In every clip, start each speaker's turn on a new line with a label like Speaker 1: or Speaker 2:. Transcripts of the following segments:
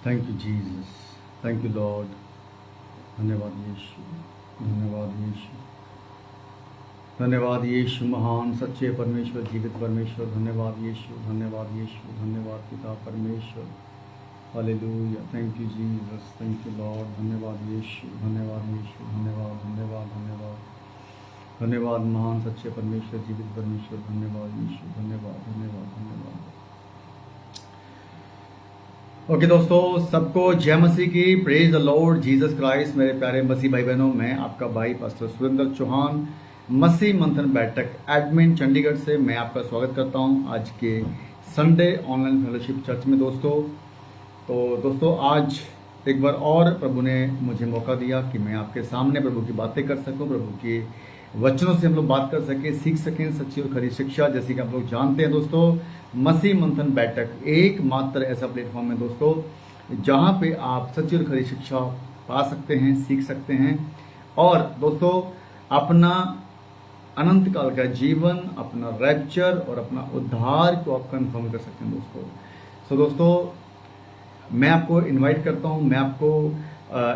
Speaker 1: Thank you Jesus, thank you Lord. धन्यवाद यीशु, धन्यवाद यीशु, धन्यवाद यीशु, महान सच्चे परमेश्वर, जीवित परमेश्वर। धन्यवाद यीशु, धन्यवाद यीशु, धन्यवाद पिता परमेश्वर। Hallelujah, thank you Jesus, thank you Lord. धन्यवाद यीशु, धन्यवाद यीशु, धन्यवाद धन्यवाद धन्यवाद धन्यवाद महान सच्चे परमेश्वर, जीवित परमेश्वर। धन्यवाद यीशु, धन्यवाद धन्यवाद धन्यवाद। ओके दोस्तों, सबको जय मसीह की, praise the Lord Jesus Christ. मेरे प्यारे मसीह भाई बहनों, मैं आपका भाई पास्टर सुरेंद्र चौहान, मसीह मंथन बैठक एडमिन चंडीगढ़ से मैं आपका स्वागत करता हूं आज के संडे ऑनलाइन फेलोशिप चर्च में। दोस्तों आज एक बार और प्रभु ने मुझे मौका दिया कि मैं आपके सामने प्रभु की बातें कर सकूं, प्रभु के वचनों से हम लोग बात कर सके, सीख सकें सच्ची और खरी शिक्षा। जैसे कि आप लोग जानते हैं दोस्तों, मसीह मंथन बैठक एकमात्र ऐसा प्लेटफॉर्म है दोस्तों जहां पे आप सच्ची और खरी शिक्षा पा सकते हैं, सीख सकते हैं और दोस्तों अपना अनंत काल का जीवन, अपना रैप्चर और अपना उद्धार को आप कंफर्म कर सकते हैं दोस्तों। मैं आपको इनवाइट करता हूं, मैं आपको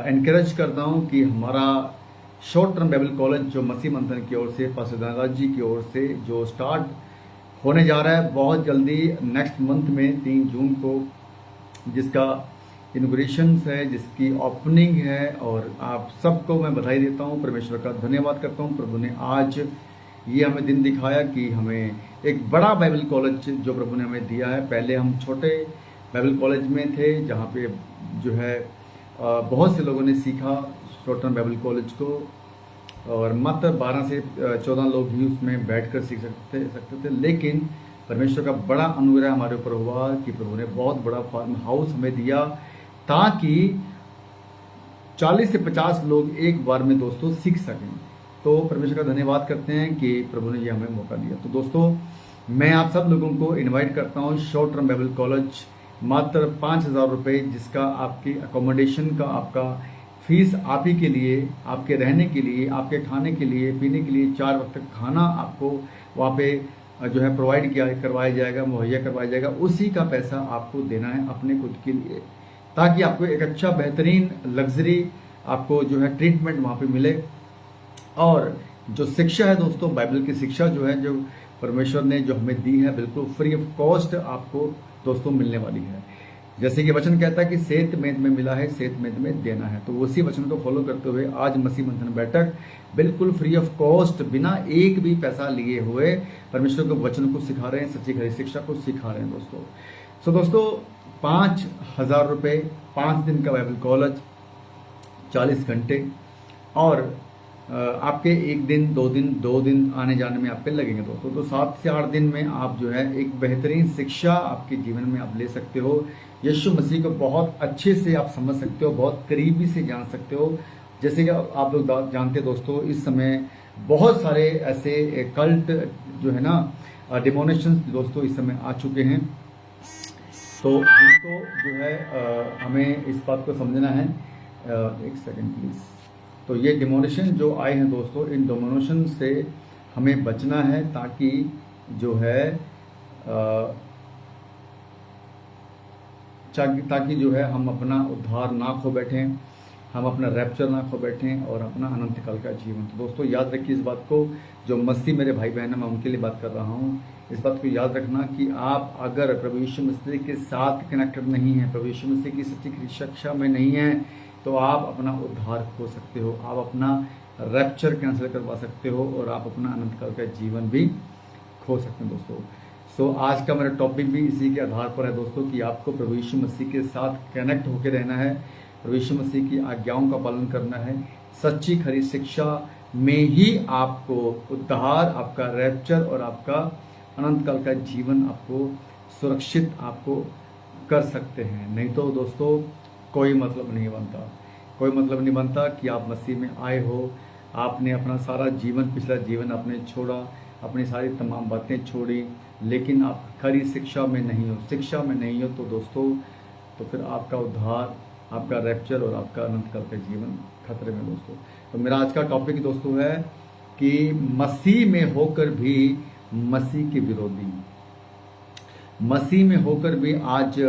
Speaker 1: एनकरेज करता हूं कि हमारा शॉर्ट टर्म बाइबल कॉलेज जो मसीह मंथन की ओर से, पास्टर धनराज जी की ओर से जो स्टार्ट होने जा रहा है बहुत जल्दी, नेक्स्ट मंथ में 3 जून को, जिसका इनॉग्रेशन है, जिसकी ओपनिंग है। और आप सबको मैं बधाई देता हूं, परमेश्वर का धन्यवाद करता हूं। प्रभु ने आज ये हमें दिन दिखाया कि हमें एक बड़ा बाइबल कॉलेज जो प्रभु ने हमें दिया है। पहले हम छोटे बाइबल कॉलेज में थे जहाँ पे जो है बहुत से लोगों ने सीखा शॉर्ट टर्म बाइबल कॉलेज को, और मात्र 12 से 14 लोग ही उसमें बैठकर सीख सकते थे। लेकिन परमेश्वर का बड़ा अनुग्रह हमारे ऊपर हुआ कि प्रभु ने बहुत बड़ा फार्म हाउस हमें दिया ताकि 40 से 50 लोग एक बार में दोस्तों सीख सकें। तो परमेश्वर का धन्यवाद करते हैं कि प्रभु ने ये हमें मौका दिया। तो दोस्तों मैं आप सब लोगों को इन्वाइट करता हूँ शॉर्ट टर्म बाइबल कॉलेज, मात्र 5,000 रुपये, जिसका आपकी अकोमोडेशन का आपका फीस आप ही के लिए, आपके रहने के लिए, आपके खाने के लिए, पीने के लिए, 4 वक्त का खाना आपको वहाँ पे जो है प्रोवाइड करवाया जाएगा, मुहैया करवाया जाएगा। उसी का पैसा आपको देना है अपने खुद के लिए, ताकि आपको एक अच्छा बेहतरीन लग्जरी आपको जो है ट्रीटमेंट वहाँ पे मिले। और जो शिक्षा है दोस्तों, बाइबल की शिक्षा जो है, जो परमेश्वर ने जो हमें दी है, बिल्कुल फ्री ऑफ कॉस्ट आपको दोस्तों मिलने वाली है। जैसे कि वचन कहता है कि सेत मेद में मिला है, सेत मेद में देना है। तो उसी वचन को फॉलो करते हुए आज मसीह मंथन बैठक बिल्कुल फ्री ऑफ कॉस्ट, बिना एक भी पैसा लिए हुए परमेश्वर के वचन को सिखा रहे हैं, सच्ची खरी शिक्षा को सिखा रहे हैं दोस्तों। दोस्तों 5,000 रुपये, 5 दिन का बाइबल कॉलेज, 40 घंटे, और आपके 1 दिन 2 दिन आने जाने में आपके लगेंगे दोस्तों। तो 7 से 8 दिन में आप जो है एक बेहतरीन शिक्षा आपके जीवन में आप ले सकते हो। यीशु मसीह को बहुत अच्छे से आप समझ सकते हो, बहुत करीबी से जान सकते हो। जैसे कि आप लोग जानते दोस्तों, इस समय बहुत सारे ऐसे कल्ट जो है ना, डिमोनेशन दोस्तों इस समय आ चुके हैं। तो इनको जो है हमें इस बात को समझना है। एक सेकंड प्लीज। तो ये डिमोनेशन जो आए हैं दोस्तों, इन डिमोनेशन से हमें बचना है, ताकि जो है ताकि जो है हम अपना उद्धार ना खो बैठें, हम अपना रैप्चर ना खो बैठें और अपना अनंत काल का जीवन। तो दोस्तों याद रखिए इस बात को, जो मसीह मेरे भाई बहन हैं, मैं उनके लिए बात कर रहा हूँ। इस बात को याद रखना कि आप अगर प्रभु यीशु मसीह के साथ कनेक्टेड नहीं है, प्रभु यीशु मसीह की सच्ची शिक्षा में नहीं है, तो आप अपना उद्धार खो सकते हो, आप अपना रैप्चर कैंसिल करवा सकते हो और आप अपना अनंत काल का जीवन भी खो सकते हैं दोस्तों। आज का मेरा टॉपिक भी इसी के आधार पर है दोस्तों कि आपको प्रभु यीशु मसीह के साथ कनेक्ट होकर रहना है, प्रभु यीशु मसीह की आज्ञाओं का पालन करना है। सच्ची खरी शिक्षा में ही आपको उद्धार, आपका रैप्चर और आपका अनंत काल का जीवन आपको सुरक्षित आपको कर सकते हैं। नहीं तो दोस्तों कोई मतलब नहीं बनता, कोई मतलब नहीं बनता कि आप मसीह में आए हो, आपने अपना सारा जीवन, पिछला जीवन आपने छोड़ा, अपनी सारी तमाम बातें छोड़ी, लेकिन आप खरी शिक्षा में नहीं हो, शिक्षा में नहीं हो, तो दोस्तों तो फिर आपका उद्धार, आपका रैप्चर और आपका अनंत काल का जीवन खतरे में दोस्तों। तो मेरा आज का टॉपिक दोस्तों है कि मसीह में होकर भी मसीह के विरोधी। मसीह में होकर भी आज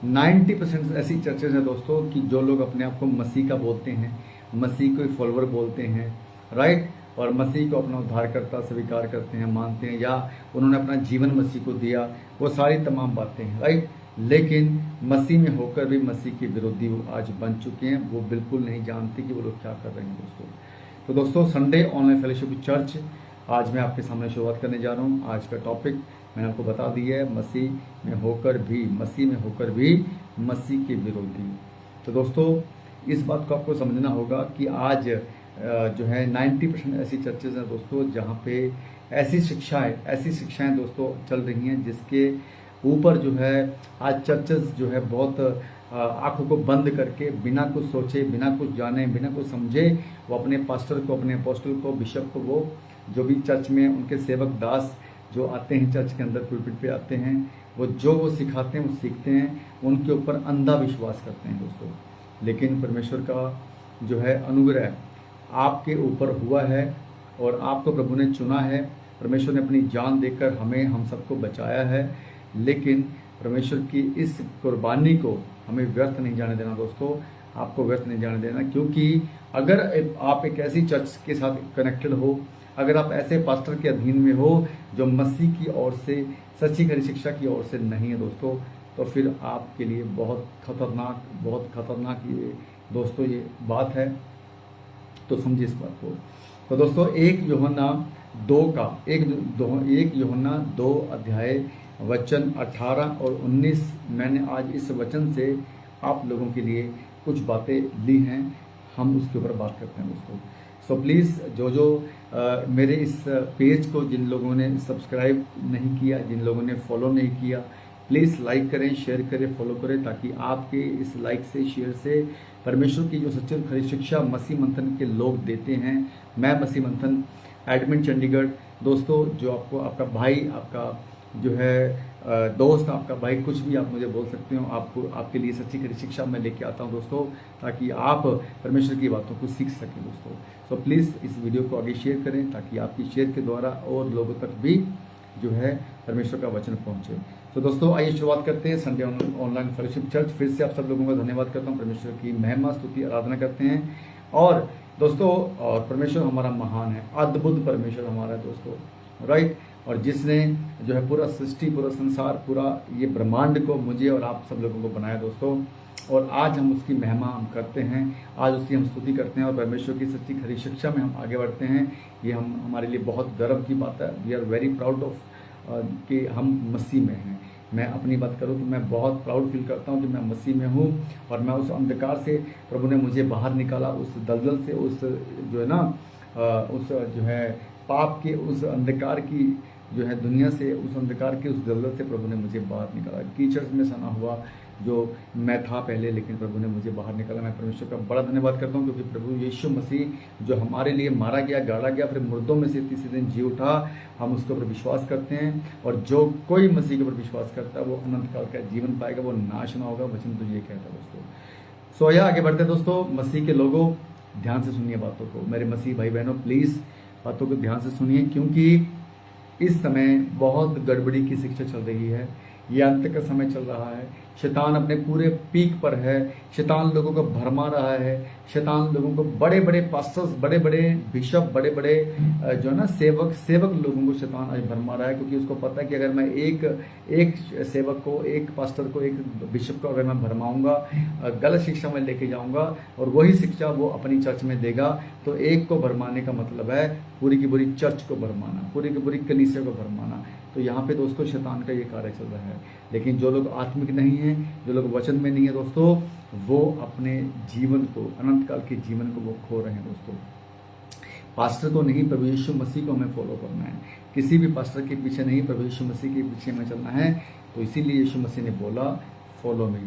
Speaker 1: 90% ऐसी चर्चेज हैं दोस्तों कि जो लोग अपने आप को मसीह का बोलते हैं, मसीह को फॉलोवर बोलते हैं, राइट, और मसीह को अपना उद्धारकर्ता स्वीकार करते हैं, मानते हैं, या उन्होंने अपना जीवन मसीह को दिया, वो सारी तमाम बातें हैं, राइट। लेकिन मसीह में होकर भी मसीह के विरोधी वो आज बन चुके हैं। वो बिल्कुल नहीं जानते कि वो लोग क्या कर रहे हैं दोस्तों। तो दोस्तों, संडे ऑनलाइन फेलोशिप चर्च आज मैं आपके सामने शुरुआत करने जा रहा हूँ। आज का टॉपिक मैंने आपको बता दिया है, मसीह में होकर भी मसीह के विरोधी। तो दोस्तों, इस बात को आपको समझना होगा कि आज जो है 90% ऐसी चर्चेज हैं दोस्तों जहाँ पे ऐसी शिक्षाएं दोस्तों चल रही हैं जिसके ऊपर जो है आज चर्चेज जो है बहुत आंखों को बंद करके, बिना कुछ सोचे, बिना कुछ जाने, बिना कुछ समझे, वो अपने पास्टर को, अपने अपोस्टल को, बिशप को, वो जो भी चर्च में उनके सेवक दास जो आते हैं चर्च के अंदर, पुलपिट पे आते हैं, वो सिखाते हैं, वो सीखते हैं, उनके ऊपर अंधा विश्वास करते हैं दोस्तों। लेकिन परमेश्वर का जो है अनुग्रह आपके ऊपर हुआ है और आपको प्रभु ने चुना है। परमेश्वर ने अपनी जान देकर हम सबको बचाया है। लेकिन परमेश्वर की इस कुर्बानी को हमें व्यर्थ नहीं जाने देना दोस्तों, आपको व्यर्थ नहीं जाने देना। क्योंकि अगर आप एक ऐसी चर्च के साथ कनेक्टेड हो, अगर आप ऐसे पास्टर के अधीन में हो जो मसीह की ओर से, सच्ची खरी शिक्षा की ओर से नहीं है दोस्तों, तो फिर आपके लिए बहुत खतरनाक ये दोस्तों ये बात है। तो समझिए इस बात को। तो दोस्तों, 1 यूहन्ना 2 अध्याय वचन 18 और 19, मैंने आज इस वचन से आप लोगों के लिए कुछ बातें ली हैं, हम उसके ऊपर बात करते हैं दोस्तों। सो प्लीज़ जो मेरे इस पेज को जिन लोगों ने सब्सक्राइब नहीं किया, जिन लोगों ने फॉलो नहीं किया, प्लीज़ लाइक करें, शेयर करें, फॉलो करें, ताकि आपके इस लाइक से, शेयर से परमेश्वर की जो सच्ची खरी शिक्षा मसीह मंथन के लोग देते हैं। मैं मसीह मंथन एडमिन चंडीगढ़ दोस्तों, जो आपको आपका भाई, आपका जो है दोस्त, आपका भाई, कुछ भी आप मुझे बोल सकते हो। आपके लिए सच्ची खरी शिक्षा मैं लेके आता हूं दोस्तों, ताकि आप परमेश्वर की बातों को सीख सकें दोस्तों। सो प्लीज़ इस वीडियो को आगे शेयर करें, ताकि आपकी शेयर के द्वारा और लोगों तक भी जो है परमेश्वर का वचन पहुंचे। तो दोस्तों, आइए शुरुआत करते हैं संडे ऑनलाइन फेलोशिप चर्च। फिर से आप सब लोगों का धन्यवाद करता हूँ, परमेश्वर की महिमा स्तुति आराधना करते हैं। और दोस्तों, और परमेश्वर हमारा महान है, अद्भुत परमेश्वर हमारा है दोस्तों, राइट। और जिसने जो है पूरा सृष्टि, पूरा संसार, पूरा ये ब्रह्मांड को, मुझे और आप सब लोगों को बनाया दोस्तों। और आज हम उसकी महिमा हम करते हैं, आज उसकी हम स्तुति करते हैं और परमेश्वर की सच्ची खरी शिक्षा में हम आगे बढ़ते हैं। ये हमारे लिए बहुत गर्व की बात है। We are very proud of कि हम मसीह में हैं। मैं अपनी बात करूं तो मैं बहुत प्राउड फील करता हूं कि मैं मसीह में हूं, और मैं उस अंधकार से, प्रभु ने मुझे बाहर निकाला, उस दलदल से, उस जो है ना उस जो है पाप के उस अंधकार की जो है दुनिया से, उस अंधकार के उस दलदल से प्रभु ने मुझे बाहर निकाला। कीचड़ में सना हुआ जो मैं था पहले, लेकिन प्रभु ने मुझे बाहर निकाला। मैं परमेश्वर का बड़ा धन्यवाद करता हूँ, क्योंकि प्रभु यीशु मसीह जो हमारे लिए मारा गया, गाड़ा गया, फिर मुर्दों में से तीसरे दिन जी उठा, हम उसके ऊपर विश्वास करते हैं। और जो कोई मसीह के ऊपर विश्वास करता है वो अनंत काल का जीवन पाएगा, वो नाश ना होगा। वचन तो ये कहता है दोस्तों। सो आइए आगे बढ़ते हैं दोस्तों। मसीह के लोगों, ध्यान से सुनिए बातों को। मेरे मसीह भाई बहनों, प्लीज़ बातों को ध्यान से सुनिए, क्योंकि इस समय बहुत गड़बड़ी की शिक्षा चल रही है। ये अंत का समय चल रहा है। शैतान अपने पूरे पीक पर है। शैतान लोगों को भरमा रहा है। शैतान लोगों को, बड़े बड़े पास्टर्स, बड़े बड़े बिशप, बड़े बड़े जो है ना सेवक लोगों को शैतान आज भरमा रहा है, क्योंकि उसको पता है कि अगर मैं एक सेवक को, एक पास्टर को, एक बिशप को अगर मैं भरमाऊंगा, गलत शिक्षा में लेके जाऊंगा और वही शिक्षा वो अपनी चर्च में देगा, तो एक को भरमाने का मतलब है पूरी की पूरी चर्च को भरमाना, पूरी की पूरी कलीसिया को भरमाना। तो यहाँ पे दोस्तों शैतान का ये कार्य चल रहा है। लेकिन जो लोग आत्मिक नहीं हैं, जो लोग वचन में नहीं है दोस्तों, वो अपने जीवन को, अनंत काल के जीवन को वो खो रहे हैं दोस्तों। पास्टर को नहीं, प्रभु यीशु मसीह को हमें फॉलो करना है। किसी भी पास्टर के पीछे नहीं, प्रभु यीशु मसीह के पीछे हमें चलना है। तो इसीलिए यीशु मसीह ने बोला, फॉलो मी,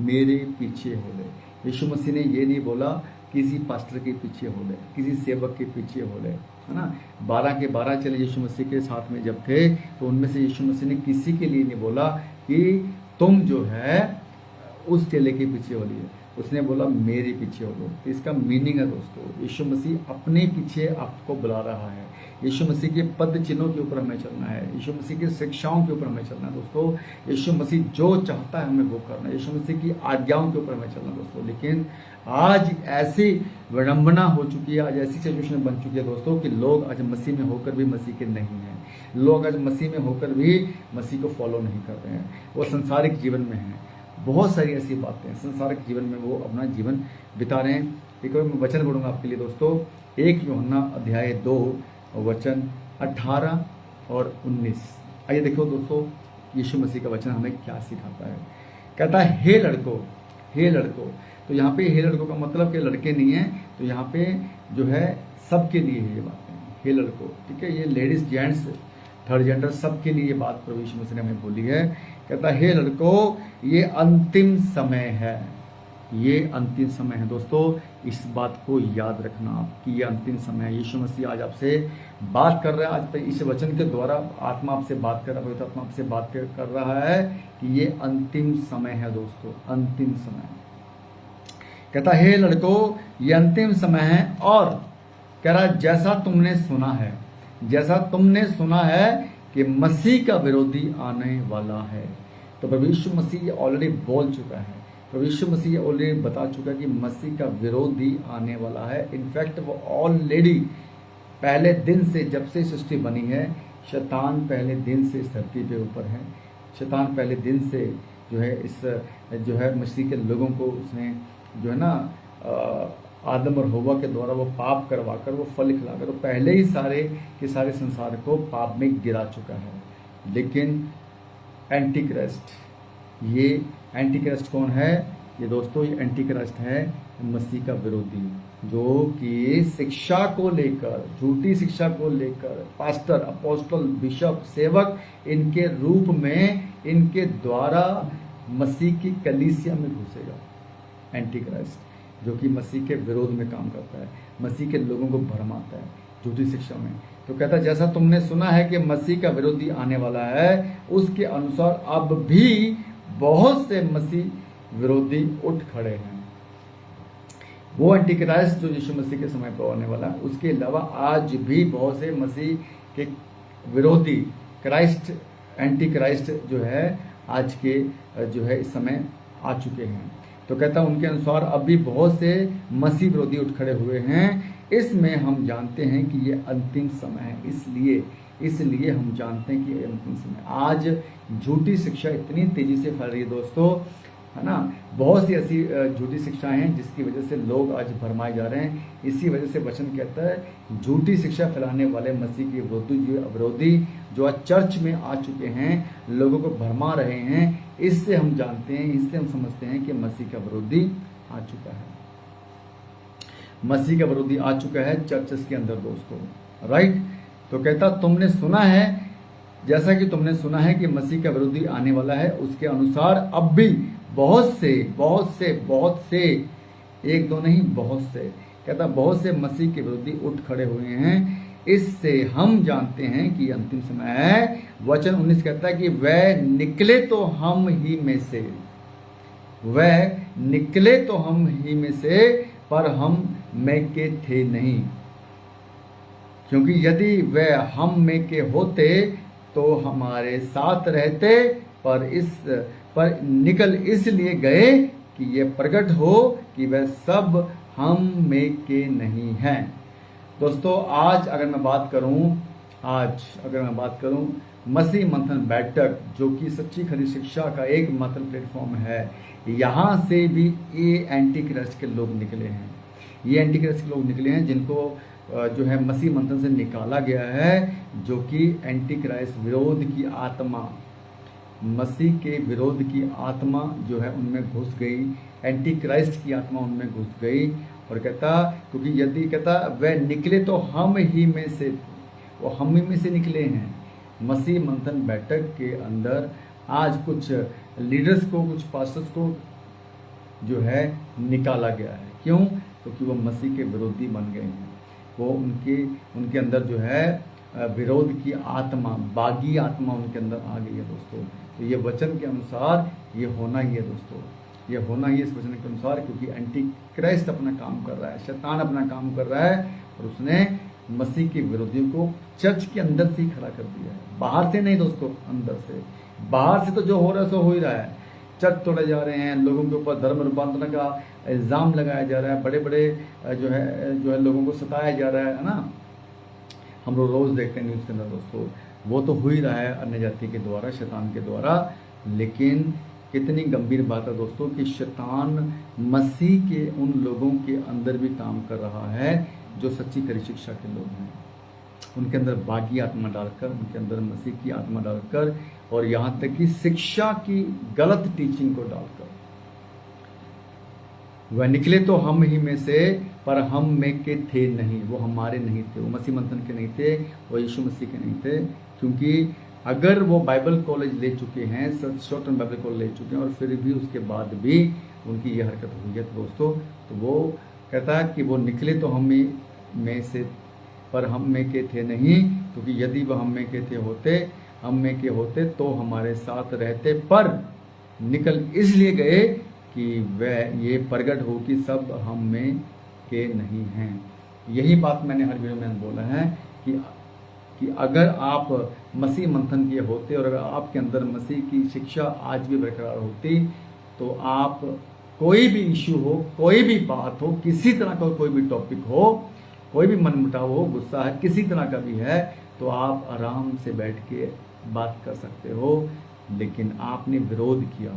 Speaker 1: मेरे पीछे हो ले। यीशु मसीह ने ये नहीं बोला किसी पास्टर के पीछे हो ले, किसी सेवक के पीछे हो ले, है ना। 12 के 12 चेले यीशु मसीह के साथ में जब थे, तो उनमें से यीशु मसीह ने किसी के लिए नहीं बोला कि तुम जो है उस चेले के पीछे हो लिए। उसने बोला मेरे पीछे हो लो। तो इसका मीनिंग है दोस्तों, यीशु मसीह अपने पीछे आपको बुला रहा है। यीशु मसीह के पद चिन्हों के ऊपर हमें चलना है, यीशु मसीह की शिक्षाओं के ऊपर हमें चलना है दोस्तों। यीशु मसीह जो चाहता है हमें वो करना है, यीशु मसीह की आज्ञाओं के ऊपर हमें चलना है दोस्तों। लेकिन आज ऐसी विडंबना हो चुकी है, आज ऐसी सिचुएशन बन चुकी है दोस्तों कि लोग आज मसीह में होकर भी मसीह के नहीं हैं। लोग आज मसीह में होकर भी मसीह को फॉलो नहीं कर रहे हैं, वो संसारिक जीवन में हैं। बहुत सारी ऐसी बातें हैं, संसारिक जीवन में वो अपना जीवन बिता रहे हैं। एक और मैं वचन पढ़ूंगा आपके लिए दोस्तों, 1 यूहन्ना अध्याय 2 वचन 18 और 19। आइए देखो दोस्तों, यीशु मसीह का वचन हमें क्या सिखाता है। कहता है हे लड़कों, हे लड़कों। तो यहाँ पे हे लड़कों का मतलब कि लड़के नहीं है, तो यहाँ पे जो है सबके लिए है ये बातें, हे लड़कों, ठीक है। ये लेडीज जेंट्स थर्ड जेंडर सबके लिए ये बात प्रभु यीशु मसीह ने हमें बोली है। कहता है हे लड़कों, ये अंतिम समय है, ये अंतिम समय है दोस्तों। इस बात को याद रखना आप कि ये अंतिम समय है। यीशु मसीह आज आपसे बात कर रहा है, आज इस वचन के द्वारा आत्मा आपसे बात कर रहा है, पवित्र आत्मा आपसे बात कर रहा है कि ये अंतिम समय है दोस्तों, अंतिम समय। कहता हे लड़कों, ये अंतिम समय है। और कह रहा जैसा तुमने सुना है, जैसा तुमने सुना है कि मसीह का विरोधी आने वाला है। तो प्रभु यीशु मसीह ऑलरेडी बोल चुका है, प्रभु यीशु मसीह ऑलरेडी बता चुका है कि मसीह का विरोधी आने वाला है। इनफैक्ट वो ऑलरेडी पहले दिन से, जब से सृष्टि बनी है, शैतान पहले दिन से इस धरती पे ऊपर है। शैतान पहले दिन से जो है इस जो है मसीह के लोगों को उसने जो है ना आदम और हव्वा के द्वारा वो पाप करवाकर वो फल खिलाकर तो पहले ही सारे के सारे संसार को पाप में गिरा चुका है। लेकिन एंटी क्राइस्ट, ये एंटी क्राइस्ट कौन है? ये दोस्तों ये एंटी क्राइस्ट है मसीह का विरोधी, जो कि शिक्षा को लेकर, झूठी शिक्षा को लेकर पास्टर, अपोस्टल, बिशप, सेवक इनके रूप में इनके द्वारा मसीह की कलीसिया में घुसेगा। एंटी क्राइस्ट जो कि मसीह के विरोध में काम करता है, मसीह के लोगों को भरमाता है झूठी शिक्षा में। तो कहता है जैसा तुमने सुना है कि मसीह का विरोधी आने वाला है, उसके अनुसार अब भी बहुत से मसीह विरोधी उठ खड़े हैं। वो एंटी क्राइस्ट जो यीशु मसीह के समय पर आने वाला है, उसके अलावा आज भी बहुत से मसीह के विरोधी क्राइस्ट, एंटी क्राइस्ट जो है आज के जो है इस समय आ चुके हैं। तो कहता है उनके अनुसार अब भी बहुत से मसीह विरोधी उठ खड़े हुए हैं। इसमें हम जानते हैं कि ये अंतिम समय है, इसलिए हम जानते हैं कि ये अंतिम समय। आज झूठी शिक्षा इतनी तेजी से फैल रही है दोस्तों, है ना। बहुत सी ऐसी झूठी शिक्षाएं हैं जिसकी वजह से लोग आज भरमाए जा रहे हैं। इसी वजह से वचन कहता है झूठी शिक्षा फैलाने वाले मसीह के विरोधी जो आज चर्च में आ चुके हैं, लोगों को भरमा रहे हैं। इससे हम जानते हैं, इससे हम समझते हैं कि मसीह का विरोधी आ चुका है, मसीह का विरोधी आ चुका है चर्चेस के अंदर दोस्तों, राइट। तो कहता तुमने सुना है, जैसा कि तुमने सुना है कि मसीह का विरोधी आने वाला है, उसके अनुसार अब भी बहुत से, एक दो नहीं बहुत से, कहता बहुत से मसीह के विरोधी उठ खड़े हुए हैं। इससे हम जानते हैं कि अंतिम समय है। वचन 19 कहता है कि वह निकले तो हम ही में से, वह निकले तो हम ही में से, पर हम में के थे नहीं। क्योंकि यदि वह हम में के होते तो हमारे साथ रहते, पर निकल इसलिए गए कि ये प्रकट हो कि वह सब हम में के नहीं हैं। दोस्तों आज अगर मैं बात करूं मसीह मंथन बैठक, जो कि सच्ची खरी शिक्षा का एक मात्र प्लेटफॉर्म है, यहाँ से भी ये एंटी क्राइस्ट के लोग निकले हैं। ये एंटी क्राइस्ट के लोग निकले हैं जिनको जो है मसीह मंथन से निकाला गया है, जो कि एंटी क्राइस्ट विरोध की आत्मा, मसीह के विरोध की आत्मा जो है उनमें घुस गई, एंटी क्राइस्ट की आत्मा उनमें घुस गई। और कहता क्योंकि यदि कहता वह निकले तो हम ही में से, वो हम ही में से निकले हैं। मसीह मंथन बैठक के अंदर आज कुछ लीडर्स को, कुछ पास्टर्स को जो है निकाला गया है। क्यों? क्योंकि वो मसीह के विरोधी बन गए हैं। वो उनके अंदर जो है विरोध की आत्मा, बागी आत्मा उनके अंदर आ गई है दोस्तों। तो ये वचन के अनुसार ये होना ही है दोस्तों। ये होना ही इस वचन के अनुसार, क्योंकि एंटी क्राइस्ट अपना काम कर रहा है, शैतान अपना काम कर रहा है, और उसने मसीह के विरोधियों को चर्च के अंदर से ही खड़ा कर दिया है, बाहर से नहीं दोस्तों, अंदर से। बाहर से तो जो हो रहा है सो हो ही रहा है, चर्च तोड़े जा रहे हैं, लोगों के ऊपर धर्म रूपांतरण का इल्ज़ाम लगाया जा रहा है, बड़े बड़े जो है लोगों को सताया जा रहा है ना। हम लोग रोज़ देखते हैं न्यूज़ के अंदर दोस्तों, वो तो हो ही रहा है अन्य जाति के द्वारा, शैतान के द्वारा। लेकिन कितनी गंभीर बात है दोस्तों कि शैतान मसीह के उन लोगों के अंदर भी काम कर रहा है जो सच्ची खरी शिक्षा के लोग हैं, उनके अंदर बागी आत्मा डालकर, उनके अंदर मसीह की आत्मा डालकर, और यहाँ तक कि शिक्षा की गलत टीचिंग को डालकर। वह निकले तो हम ही में से, पर हम में के थे नहीं, वो हमारे नहीं थे, वो मसीह मंथन के नहीं थे, वो यीशु मसीह के नहीं थे। क्योंकि अगर वो बाइबल कॉलेज ले चुके हैं, शॉर्ट टर्म बाइबल कॉलेज ले चुके हैं, और फिर भी उसके बाद भी उनकी ये हरकत हुई है दोस्तों, तो वो कहता है कि वो निकले तो हम में से, पर हम में के थे नहीं, क्योंकि यदि वह हम में के थे होते, हम में के होते तो हमारे साथ रहते, पर निकल इसलिए गए कि वह ये प्रगट हो कि सब हम में के नहीं हैं। यही बात मैंने हर वीडियो में बोला है कि अगर आप मसीह मंथन किए होते और अगर आपके अंदर मसीह की शिक्षा आज भी बरकरार होती, तो आप कोई भी इश्यू हो, कोई भी बात हो, किसी तरह का कोई भी टॉपिक हो, कोई भी मनमुटाव हो, गुस्सा है, किसी तरह का भी है, तो आप आराम से बैठ के बात कर सकते हो। लेकिन आपने विरोध किया,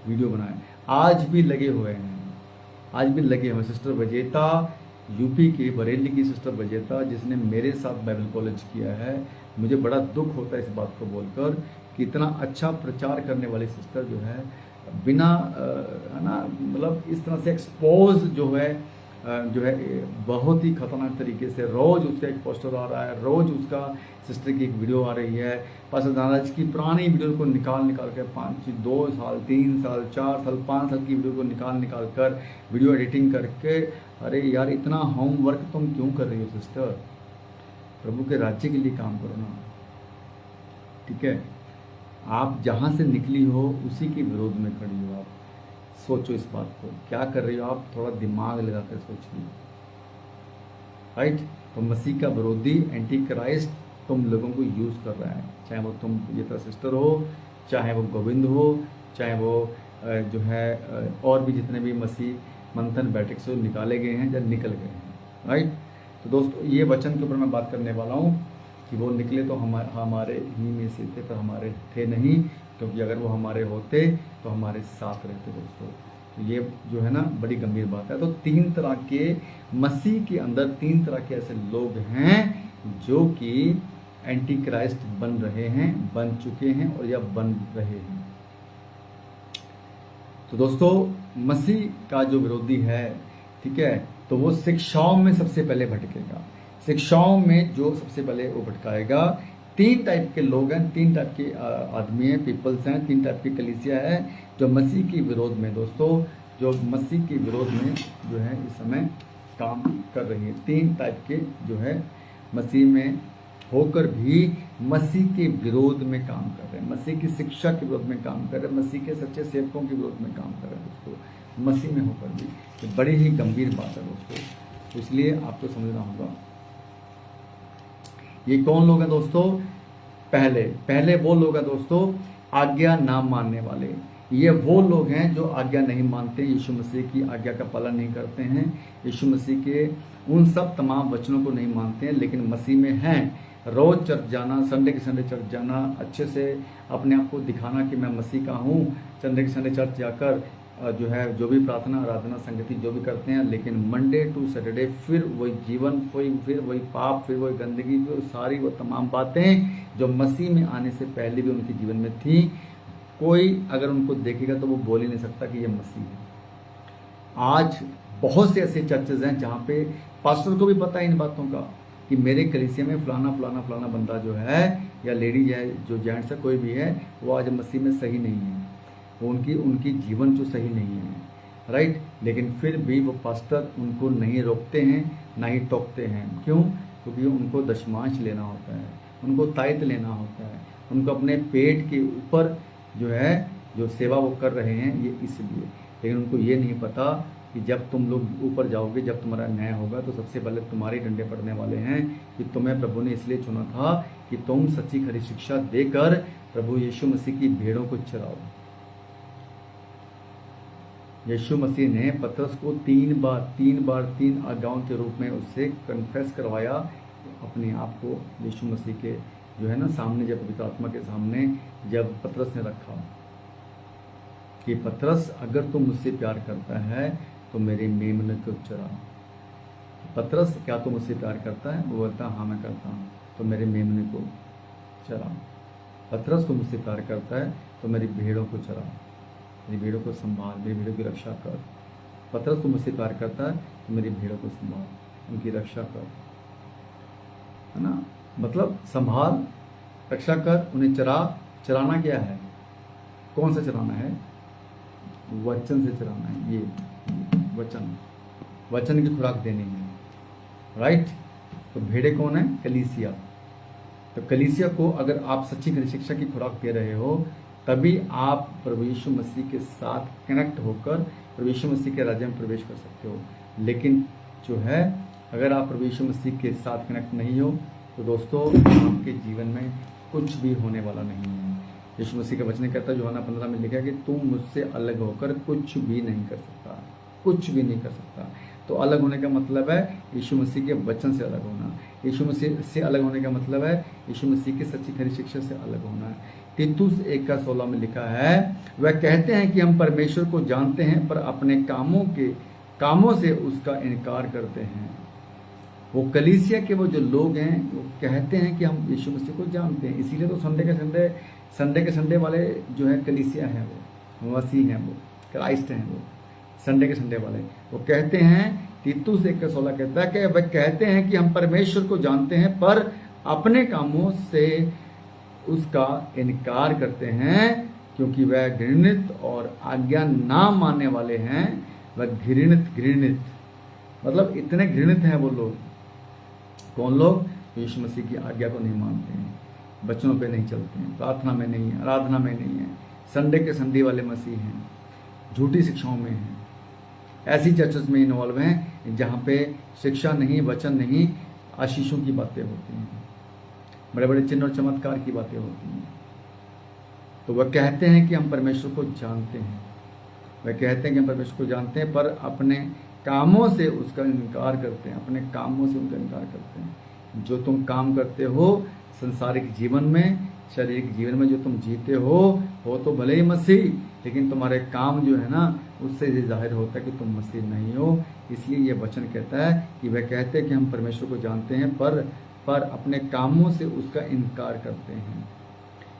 Speaker 1: वीडियो बनाए, आज भी लगे हुए हैं, आज भी लगे हुए। सिस्टर वजेता, यूपी के बरेली की सिस्टर वजेता, जिसने मेरे साथ बाइबल कॉलेज किया है, मुझे बड़ा दुख होता है इस बात को बोलकर कि इतना अच्छा प्रचार करने वाली सिस्टर जो है बिना है ना, मतलब इस तरह से एक्सपोज जो है बहुत ही खतरनाक तरीके से रोज़ उसका एक पोस्टर आ रहा है, रोज़ उसका सिस्टर की एक वीडियो आ रही है, पास्टर दानाजी की पुरानी वीडियो को निकाल कर 2 साल 3 साल 4 साल 5 साल की वीडियो को निकाल कर वीडियो एडिटिंग करके, अरे यार इतना होमवर्क तुम क्यों कर रही हो सिस्टर, प्रभु के राज्य के लिए काम करो ना, ठीक है। आप जहाँ से निकली हो उसी के विरोध में खड़ी हो। आप सोचो इस बात को, क्या कर रही हो आप, थोड़ा दिमाग लगा कर सोचिए, राइट। तो मसीह का विरोधी एंटी क्राइस्ट तुम लोगों को यूज़ कर रहा है, चाहे वो तुम ये तरह सिस्टर हो, चाहे वो गोविंद हो, चाहे वो जो है और भी जितने भी मसीह मंथन बैठक से निकाले गए हैं या निकल गए हैं, राइट। तो दोस्तों ये वचन के ऊपर मैं बात करने वाला हूँ कि वो निकले तो हमारे ही में से थे, पर हमारे थे नहीं, क्योंकि अगर वो हमारे होते तो हमारे साथ रहते दोस्तों। तो ये जो है ना बड़ी गंभीर बात है। तो 3 तरह के मसीह के अंदर 3 तरह के ऐसे लोग हैं जो कि एंटी क्राइस्ट बन रहे हैं, बन चुके हैं और या बन रहे हैं। तो दोस्तों मसीह का जो विरोधी है, ठीक है, तो वो शिक्षाओं में सबसे पहले भटकेगा। शिक्षाओं में जो सबसे पहले वो भटकाएगा, 3 टाइप के लोग हैं, 3 टाइप के आदमी हैं, पीपल्स हैं, 3 टाइप की कलीसिया है जो मसीह के विरोध में दोस्तों, जो मसीह के विरोध में जो है इस समय काम कर रही है। 3 टाइप के जो है मसीह में होकर भी मसीह के विरोध में काम कर रहे हैं, मसीह की शिक्षा के विरोध में काम कर रहे हैं, मसीह के सच्चे सेवकों के विरोध में काम कर रहे हैं दोस्तों, मसीह में होकर भी। ये बड़ी ही गंभीर बात है दोस्तों, तो इसलिए आपको समझना होगा। ये कौन लोग हैं दोस्तों? पहले वो लोग हैं दोस्तों आज्ञा ना मानने वाले। ये वो लोग हैं जो आज्ञा नहीं मानते, यीशु मसीह की आज्ञा का पालन नहीं करते हैं, यीशु मसीह के उन सब तमाम वचनों को नहीं मानते हैं, लेकिन मसीह में हैं। रोज़ चर्च जाना, संडे के संडे चर्च जाना, अच्छे से अपने आप को दिखाना कि मैं मसीह का हूँ, संडे के संडे चर्च जाकर जो है जो भी प्रार्थना आराधना संगति जो भी करते हैं, लेकिन मंडे टू सैटरडे फिर वही जीवन, फिर वही पाप, फिर वही गंदगी, फिर सारी वो तमाम बातें जो मसीह में आने से पहले भी उनके जीवन में थी। कोई अगर उनको देखेगा तो वो बोल ही नहीं सकता कि ये मसीह है। आज बहुत से ऐसे चर्चेज हैं जहाँ पे पास्टर को भी पता है इन बातों का कि मेरे कलीसिया में फलाना बंदा जो है या लेडीज है, जो जेंट्स है, कोई भी है, वो आज मसीह में सही नहीं है, वो उनकी जीवन जो सही नहीं है, राइट। लेकिन फिर भी वो पास्टर उनको नहीं रोकते हैं, ना ही टोकते हैं। क्यों? क्योंकि उनको दशमांश लेना होता है, उनको तायत लेना होता है, उनको अपने पेट के ऊपर जो है जो सेवा वो कर रहे हैं, ये इसलिए। लेकिन उनको ये नहीं पता कि जब तुम लोग ऊपर जाओगे, जब तुम्हारा न्याय होगा, तो सबसे पहले तुम्हारे डंडे पड़ने वाले हैं कि तुम्हें प्रभु ने इसलिए चुना था कि तुम सच्ची खरी शिक्षा देकर प्रभु यीशु मसीह की भेड़ों को चराओ। यीशु मसीह ने पतरस को तीन बार 3 आज्ञाओं के रूप में उससे कन्फेस करवाया अपने आप को यीशु मसीह के जो है ना सामने, जब पवित्र आत्मा के सामने जब पतरस ने रखा कि पतरस, अगर तू मुझसे प्यार करता है तो मेरे मेमने को चरा। पतरस, क्या तू मुझसे प्यार करता है? वो बोलता हाँ मैं करता हूँ, तो मेरे मेमने को चरा। पतरस, तू मुझसे प्यार करता है तो मेरी भेड़ों को चरा, मेरी भेड़ों को संभाल, मेरी भेड़ों की रक्षा कर। पतरस, तू मुझसे प्यार करता है तो मेरी भेड़ों को संभाल, उनकी रक्षा कर, है ना। मतलब संभाल, रक्षा कर, उन्हें चरा। चराना क्या है? कौन सा चराना है? वचन से चराना है। ये वचन की खुराक देनी है, राइट। तो भेड़े कौन है? कलीसिया। तो कलीसिया को अगर आप सच्ची खरी शिक्षा की खुराक दे रहे हो, तभी आप प्रभु यीशु मसीह के साथ कनेक्ट होकर प्रभु यीशु मसीह के राज्य में प्रवेश कर सकते हो। लेकिन जो है, अगर आप प्रभु यीशु मसीह के साथ कनेक्ट नहीं हो तो दोस्तों आपके जीवन में कुछ भी होने वाला नहीं है। यीशु मसीह का वचन कहता है, यूहन्ना 15 में लिखा है कि तुम मुझसे अलग होकर कुछ भी नहीं कर सकता, कुछ भी नहीं कर सकता। तो अलग होने का मतलब है यीशु मसीह के वचन से अलग होना। यीशु मसीह से अलग होने का मतलब है यीशु मसीह की सच्ची खरी शिक्षा से अलग होना। तीतुस 1:16 में लिखा है, वह कहते हैं कि हम परमेश्वर को जानते हैं पर अपने कामों से उसका इनकार करते हैं। वो कलीसिया के वो जो लोग हैं वो कहते हैं कि हम यीशु मसीह को जानते हैं, इसीलिए तो संडे के संडे वाले जो है कलीसिया है, वो मसीह हैं, वो क्राइस्ट हैं, वो संडे के संडे वाले वो कहते हैं। तीतुस 1:16 कहता है कि वह कहते हैं कि हम परमेश्वर को जानते हैं पर अपने कामों से उसका इनकार करते हैं, क्योंकि वह घृणित और आज्ञा ना मानने वाले हैं। वह घृणित मतलब इतने घृणित हैं वो लोग। कौन लोग? यीशु मसीह की आज्ञा को नहीं मानते हैं, वचनों पे नहीं चलते हैं, प्रार्थना में नहीं है, आराधना में नहीं है, संडे के संडे वाले मसीह हैं, झूठी शिक्षाओं में हैं, ऐसी चर्चेस में इन्वॉल्व हैं जहाँ पे शिक्षा नहीं, वचन नहीं, आशीषों की बातें होती हैं, बड़े बड़े चिन्ह और चमत्कार की बातें होती हैं। तो वह कहते हैं कि हम परमेश्वर को जानते हैं, वह कहते हैं कि हम परमेश्वर को जानते हैं पर अपने कामों से उसका इनकार करते हैं, अपने कामों से उनका इनकार करते हैं। जो तुम काम करते हो संसारिक जीवन में, शारीरिक जीवन में जो तुम जीते हो तो भले ही मसीह, लेकिन तुम्हारे काम जो है ना उससे ये जाहिर होता है कि तुम मसीह नहीं हो। इसलिए ये वचन कहता है कि वह कहते हैं कि हम परमेश्वर को जानते हैं पर अपने कामों से उसका इनकार करते हैं,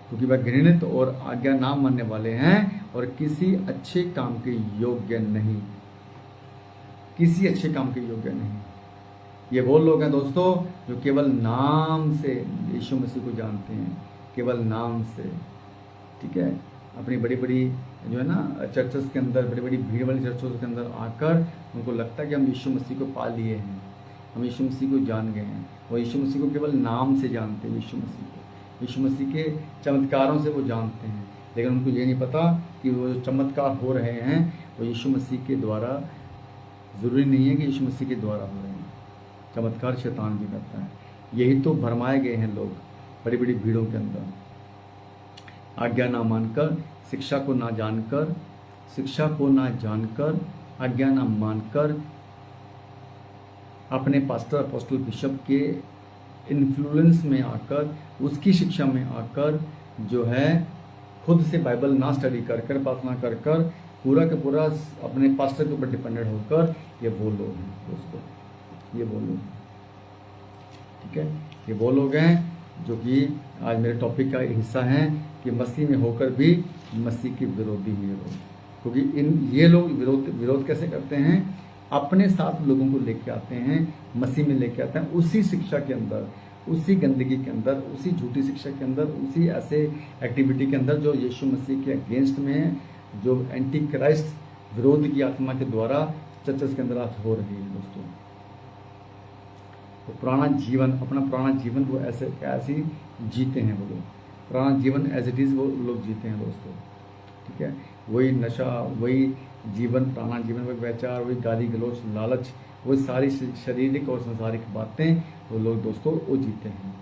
Speaker 1: क्योंकि वह घृणित और आज्ञा ना मानने वाले हैं और किसी अच्छे काम के योग्य नहीं, किसी अच्छे काम के योग्य नहीं। ये वो लोग हैं दोस्तों जो केवल नाम से यीशु मसीह को जानते हैं, केवल नाम से, ठीक है। अपनी बड़ी बड़ी जो है ना चर्चेस के अंदर, बड़ी बड़ी भीड़ वाली चर्चों के अंदर आकर उनको लगता है कि हम यीशु मसीह को पा लिए हैं, हम यीशु मसीह को जान गए हैं। वो यीशु मसीह को केवल नाम से जानते हैं, यीशु मसीह के चमत्कारों से वो जानते हैं, लेकिन उनको ये नहीं पता कि वो जो चमत्कार हो रहे हैं वो यीशु मसीह के द्वारा, ज़रूरी नहीं है कि यीशु मसीह के द्वारा हो रहे हैं। चमत्कार शैतान भी करता है। यही तो भरमाए गए हैं लोग बड़ी बड़ी भीड़ों के अंदर, आज्ञा ना मानकर, शिक्षा को ना जानकर, आज्ञा ना मानकर, अपने पास्टर अपोस्टल बिशप के इन्फ्लुएंस में आकर, उसकी शिक्षा में आकर जो है खुद से बाइबल ना स्टडी कर प्रार्थना कर पूरा का पूरा अपने पास्टर के ऊपर डिपेंडेंट होकर, ये वो लोग हैं दोस्तों, ये वो लोग हैं, ठीक है। ये वो लोग हैं जो कि आज मेरे टॉपिक का हिस्सा हैं कि मसीह में होकर भी मसीह के विरोधी हैं लोग, क्योंकि ये लोग विरोध कैसे करते हैं? अपने साथ लोगों को लेके आते हैं, मसीह में लेके आते हैं, उसी शिक्षा के अंदर, उसी गंदगी के अंदर, उसी झूठी शिक्षा के अंदर, उसी ऐसे एक्टिविटी के अंदर जो यीशु मसीह के अगेंस्ट में है, जो एंटी क्राइस्ट विरोध की आत्मा के द्वारा चर्चेस के अंदर आज हो रही है दोस्तों। तो अपना पुराना जीवन वो ऐसे जीते हैं वो लोग, पुराना जीवन एज इट इज़ वो लोग जीते हैं दोस्तों, ठीक है। वही नशा, वही जीवन, पुराना जीवन, वही व्यभिचार, वही गाली गलौज, लालच, वो सारी शारीरिक और संसारिक बातें वो लोग दोस्तों वो जीते हैं।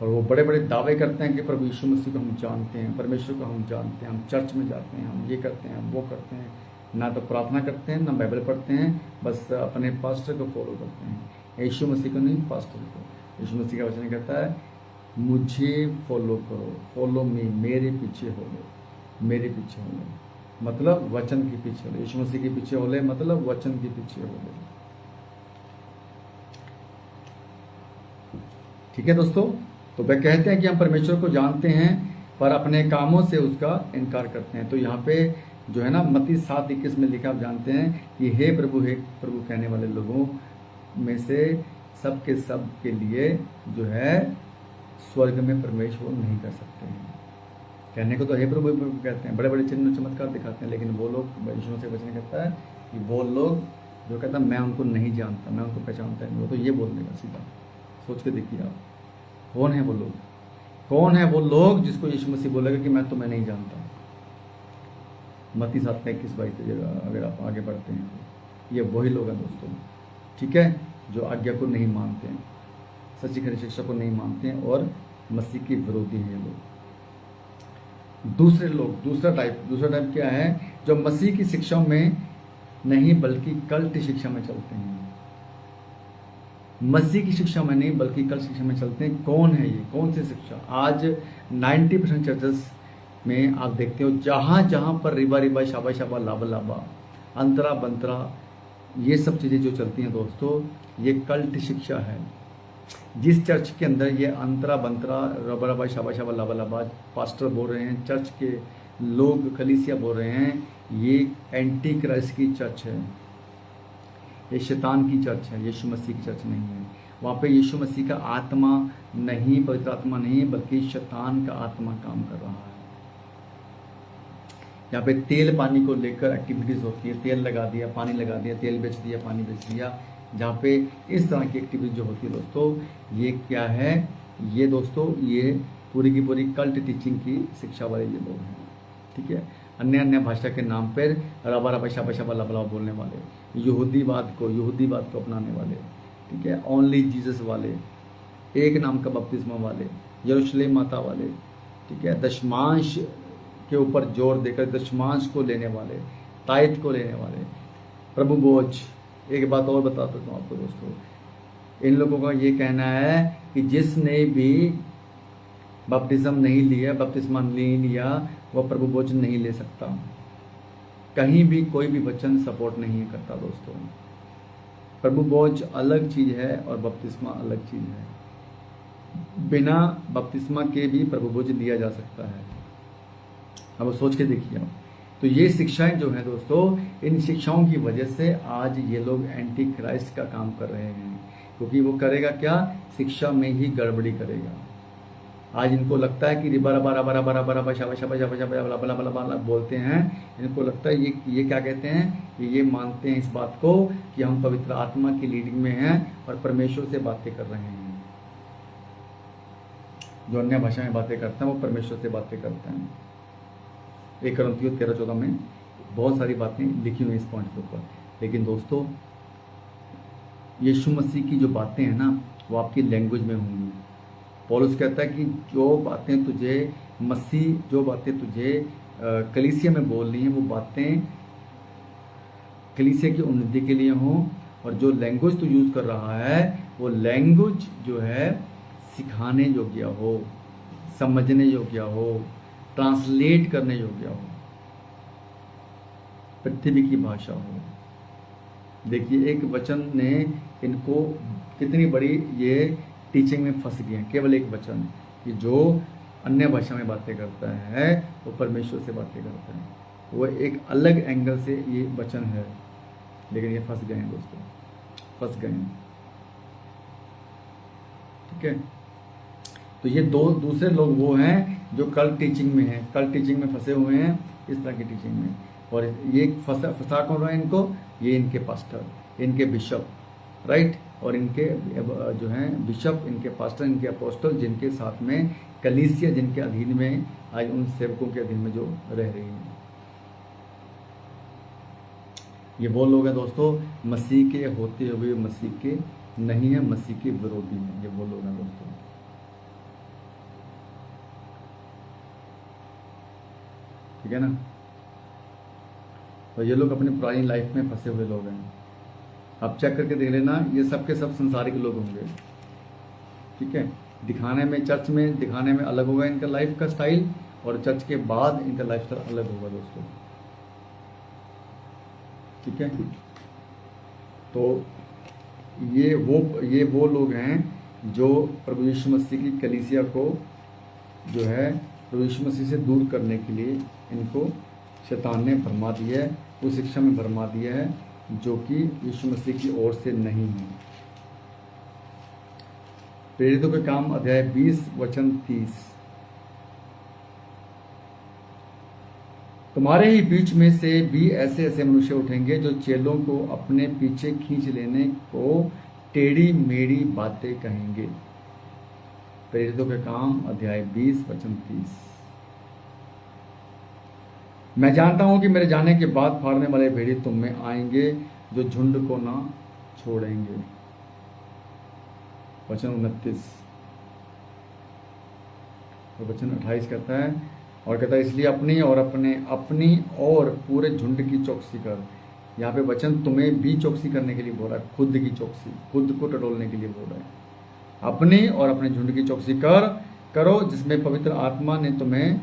Speaker 1: और वो बड़े बड़े दावे करते हैं कि प्रभु यीशु मसीह को हम जानते हैं, परमेश्वर को हम जानते हैं, हम चर्च में जाते हैं, हम ये करते हैं, हम वो करते हैं, ना तो प्रार्थना करते हैं, ना बाइबल पढ़ते हैं, बस अपने पास्टर को फॉलो करते हैं। यीशु मसीह को नहीं, पास्टर को। यीशु मसीह का वचन कहता है मुझे फॉलो करो, फॉलो मी, मेरे पीछे हो लो, मेरे पीछे हो लो, मतलब वचन के पीछे हो लो। यीशु मसीह के पीछे हो ले मतलब वचन के पीछे हो लो। ठीक है दोस्तों, तो वे कहते हैं कि हम परमेश्वर को जानते हैं पर अपने कामों से उसका इनकार करते हैं। तो यहाँ पे जो है ना मत्ती 7:21 में लिखा, आप जानते हैं कि हे प्रभु कहने वाले लोगों में से सब के लिए जो है स्वर्ग में प्रवेश वो नहीं कर सकते हैं। कहने को तो हे प्रभु कहते हैं, बड़े बड़े चिन्ह चमत्कार दिखाते हैं, लेकिन वो लोग, यीशु से वचन कहता है कि वो लोग जो कहता है मैं उनको नहीं जानता, मैं उनको पहचानता नहीं, वो तो ये बोल देगा सीधा। सोच के देखिए आप, कौन है वो लोग? कौन है वो लोग जिसको यीशु मसीह बोलेगा कि मैं तुम्हें नहीं जानता? मत्ती 7:21-22 अगर आप आगे बढ़ते हैं तो ये वही लोग हैं दोस्तों, ठीक है, जो आज्ञा को नहीं मानते हैं, सच्ची खरी शिक्षा को नहीं मानते हैं और मसीह के विरोधी हैं ये लोग। दूसरा टाइप क्या है? जो मसीह की शिक्षा में नहीं बल्कि कल्ट शिक्षा में चलते हैं। मसीह की शिक्षा में नहीं बल्कि कल्ट शिक्षा में चलते हैं। कौन है ये? कौन सी शिक्षा? आज 90% चर्चेस में आप देखते हो जहाँ पर रिबा शाबा लाबा अंतरा बंतरा ये सब चीज़ें जो चलती हैं दोस्तों, ये कल्ट शिक्षा है। जिस चर्च के अंदर ये अंतरा बंतरा रबा शाबा लाबा पास्टर बोल रहे हैं, चर्च के लोग कलीसिया बोल रहे हैं, ये एंटी क्राइस्ट की चर्च है, ये शैतान की चर्च है, यीशु मसीह की चर्च नहीं है। वहाँ पे यीशु मसीह का आत्मा नहीं, पवित्र आत्मा नहीं, बल्कि शैतान का आत्मा काम कर रहा है। यहाँ पे तेल पानी को लेकर एक्टिविटीज़ होती है, तेल लगा दिया, पानी लगा दिया, तेल बेच दिया, पानी बेच दिया, जहाँ पे इस तरह की एक्टिविटीज जो होती है दोस्तों, ये क्या है? ये दोस्तों ये पूरी की पूरी कल्ट टीचिंग की शिक्षा वाले ये लोग हैं, ठीक है। अन्य भाषा के नाम पर रबा शाबा लबला बोलने वाले, यहूदीवाद को अपनाने वाले, ठीक है, ओनली जीसस वाले, एक नाम का बपतिस्मा वाले, यरूशलेम माता वाले, ठीक है, दशमांश के ऊपर जोर देकर दशमांश को लेने वाले, तायत को लेने वाले, प्रभु बोझ। एक बात और बताता हूँ आपको दोस्तों, इन लोगों का ये कहना है कि जिसने भी बपतिस्म नहीं लिया, बपतिस्मा नहीं लिया, वह प्रभु बोझ नहीं ले सकता। कहीं भी कोई भी वचन सपोर्ट नहीं करता दोस्तों। प्रभु बोझ अलग चीज है और बपतिस्मा अलग चीज है। बिना बपतिस्मा के भी प्रभु बोझ लिया जा सकता है। अब सोच के देखिए आप, तो ये शिक्षाएं जो हैं दोस्तों, इन शिक्षाओं की वजह से आज ये लोग एंटी क्राइस्ट का काम कर रहे हैं, क्योंकि वो करेगा क्या? शिक्षा में ही गड़बड़ी करेगा। आज इनको लगता है कि रिबा शाबा बोलते हैं, इनको लगता है ये क्या कहते हैं कि ये मानते हैं इस बात को कि हम पवित्र आत्मा की लीडिंग में हैं और परमेश्वर से बातें कर रहे हैं। जो अन्य भाषा में बातें करते हैं वो परमेश्वर से बातें करते हैं। 1 कोरिन्थियों 13-14 में बहुत सारी बातें लिखी हुई इस पॉइंट के ऊपर। लेकिन दोस्तों यीशु मसीह की जो बातें हैं ना, वो आपकी लैंग्वेज में होंगी। पौलुस कहता है कि जो बातें तुझे कलीसिया में बोलनी है, वो बातें कलीसिया की उन्नति के लिए हों, और जो लैंग्वेज तू यूज़ कर रहा है वो लैंग्वेज जो है सिखाने योग्य हो, समझने योग्य हो, ट्रांसलेट करने योग्य हो, पृथ्वी की भाषा हो। देखिए एक वचन ने इनको कितनी बड़ी ये टीचिंग में फंस गए हैं। केवल एक वचन कि जो अन्य भाषा में बातें करता है वो परमेश्वर से बातें करता है, वो एक अलग एंगल से ये वचन है, लेकिन ये फंस गए हैं दोस्तों, फंस गए हैं, ठीक है। तो ये दूसरे लोग वो हैं जो कल्ट टीचिंग में हैं, कल्ट टीचिंग में फंसे हुए हैं, इस तरह की टीचिंग में। और ये फंसा कौन रहा है इनको? ये इनके पास्टर, इनके बिशप, राइट, और इनके जो हैं बिशप, इनके पास्टर, इनके अपोस्टल, जिनके साथ में कलीसिया, जिनके अधीन में आज उन सेवकों के अधीन में जो रह रही हैं। ये वो लोग हैं दोस्तों, मसीह के होते हुए मसीह के नहीं है, मसीह के विरोधी हैं। ये वो लोग हैं दोस्तों। ठीक है ना। तो ये लोग अपनी पुरानी लाइफ में फंसे हुए लोग हैं। आप चेक करके देख लेना, ये सब के सब संसारिक लोग होंगे। ठीक है, दिखाने में, चर्च में दिखाने में अलग होगा इनका लाइफ का स्टाइल, और चर्च के बाद इनका लाइफ स्टाइल अलग होगा दोस्तों। ठीक है, तो ये वो लोग हैं जो प्रभु यीशु मसीह की कलीसिया को जो है प्रभु यीशु मसीह से दूर करने के लिए इनको शैतान ने भरमा दिया है, उस शिक्षा में भरमा दिया है जो कि यीशु मसीह की ओर से नहीं है। प्रेरितों के काम अध्याय 20 वचन 30। तुम्हारे ही बीच में से भी ऐसे ऐसे मनुष्य उठेंगे जो चेलों को अपने पीछे खींच लेने को टेढ़ी मेढ़ी बातें कहेंगे। प्रेरितों के काम अध्याय 20 वचन 30। मैं जानता हूं कि मेरे जाने के बाद फाड़ने वाले भेड़ी तुम में आएंगे जो झुंड को ना छोड़ेंगे। वचन 29। तो वचन 28 कहता है, और कहता है इसलिए अपनी और पूरे झुंड की चौकसी कर। यहाँ पे वचन तुम्हें भी चौकसी करने के लिए बोल रहा है, खुद की चौकसी, खुद को टटोलने के लिए बोल रहा है। अपनी और अपने झुंड की चौकसी करो जिसमें पवित्र आत्मा ने तुम्हें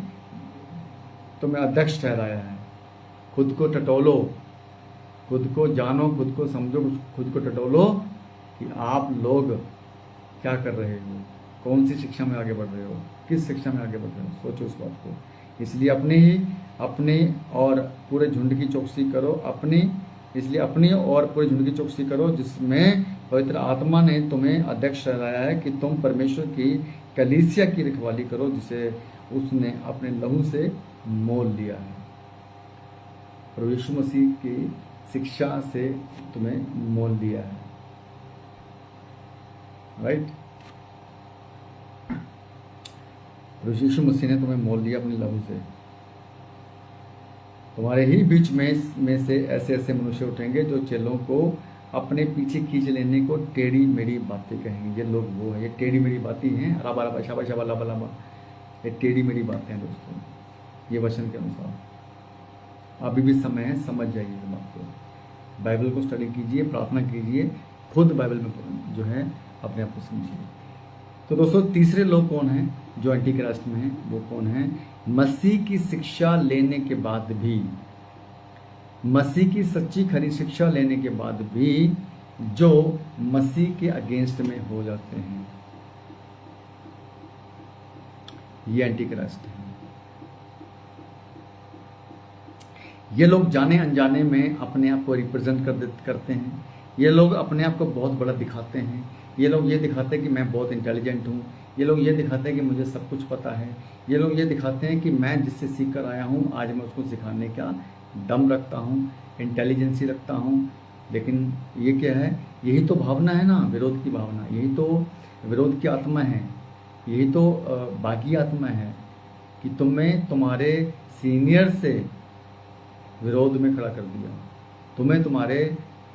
Speaker 1: अध्यक्ष ठहराया है। खुद को टटोलो, खुद को जानो, खुद को समझो, खुद को टटोलो कि आप लोग क्या कर रहे हो, कौन सी शिक्षा में आगे बढ़ रहे हो, किस शिक्षा में आगे बढ़ रहे हो, सोचो उस बात को। इसलिए अपनी और पूरे झुंड की चौकसी करो, इसलिए अपनी और पूरे झुंड की चौकसी करो जिसमें पवित्र आत्मा ने तुम्हें अध्यक्ष ठहराया है कि तुम परमेश्वर की कलीसिया की रखवाली करो जिसे उसने अपने लहू से मोल लिया है। प्रभु यीशु मसीह की शिक्षा से तुम्हें मोल लिया है। राइट, प्रभु यीशु मसीह ने तुम्हें मोल लिया अपने लहू से। तुम्हारे ही बीच में से ऐसे ऐसे मनुष्य उठेंगे जो चेलों को अपने पीछे खींच लेने को टेढ़ी मेढ़ी बातें कहेंगे। ये लोग वो है, ये टेढ़ी मेढ़ी बातें हैं, राबा राबा शाबा शाबा लाबा लाबा, ये टेढ़ी मेढ़ी बातें हैं दोस्तों। ये वचन के अनुसार अभी भी समय है, समझ जाइए इस बात को। बाइबल को स्टडी कीजिए, प्रार्थना कीजिए, खुद बाइबल में जो है अपने आप को समझिए। तो दोस्तों तीसरे लोग कौन हैं जो एंटी क्राइस्ट में हैं? वो कौन हैं? मसीह की शिक्षा लेने के बाद भी, मसीह की सच्ची खरी शिक्षा लेने के बाद भी जो मसीह के अगेंस्ट में हो जाते हैं, ये एंटी क्राइस्ट हैं। ये लोग जाने अनजाने में अपने आप को रिप्रेजेंट करते हैं। ये लोग अपने आप को बहुत बड़ा दिखाते हैं। ये लोग ये दिखाते हैं कि मैं बहुत इंटेलिजेंट हूँ। ये लोग ये दिखाते हैं कि मुझे सब कुछ पता है। ये लोग ये दिखाते हैं कि मैं जिससे सीख कर आया हूँ आज मैं उसको सिखाने का दम रखता हूँ, इंटेलिजेंसी रखता हूँ। लेकिन ये क्या है? यही तो भावना है ना, विरोध की भावना। यही तो विरोध की आत्मा है, यही तो बागी आत्मा है कि तुम्हें तुम्हारे सीनियर से विरोध में खड़ा कर दिया, तुम्हें तुम्हारे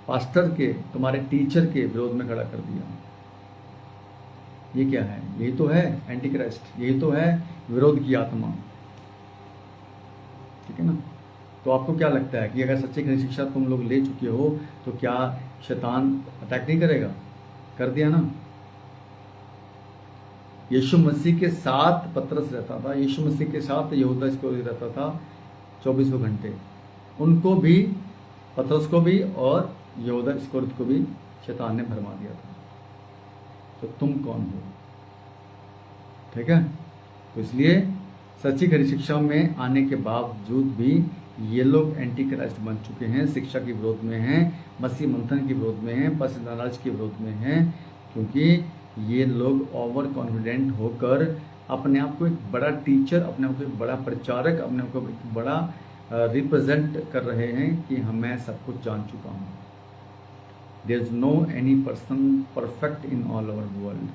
Speaker 1: पास्टर के, तुम्हारे टीचर के विरोध में खड़ा कर दिया। ये क्या है? यही तो है एंटी क्राइस्ट, यही तो है विरोध की आत्मा। ठीक है ना? तो आपको क्या लगता है कि अगर सच्ची खरी शिक्षा तुम लोग ले चुके हो तो क्या शैतान अटैक नहीं करेगा? कर दिया ना। यीशु मसीह के साथ पतरस रहता था, यीशु मसीह के साथ यहूदा इस्करियोती रहता था 24 घंटे। उनको भी, पतरस को भी और यहूदा इस्करियोती को भी शैतान ने भरमा दिया था। तो तुम कौन हो? ठीक है? तो इसलिए सच्ची खरी शिक्षा में आने के बावजूद भी ये लोग एंटी क्राइस्ट बन चुके हैं, शिक्षा के विरोध में हैं, मसीह मंथन के विरोध में हैं, पसनाराज के विरोध में हैं, क्योंकि ये लोग ओवर कॉन्फिडेंट होकर अपने आप को एक बड़ा टीचर, अपने आप को एक बड़ा प्रचारक, अपने आप को एक बड़ा रिप्रेजेंट कर रहे हैं कि मैं सब कुछ जान चुका हूँ। There is no any person perfect in all over world,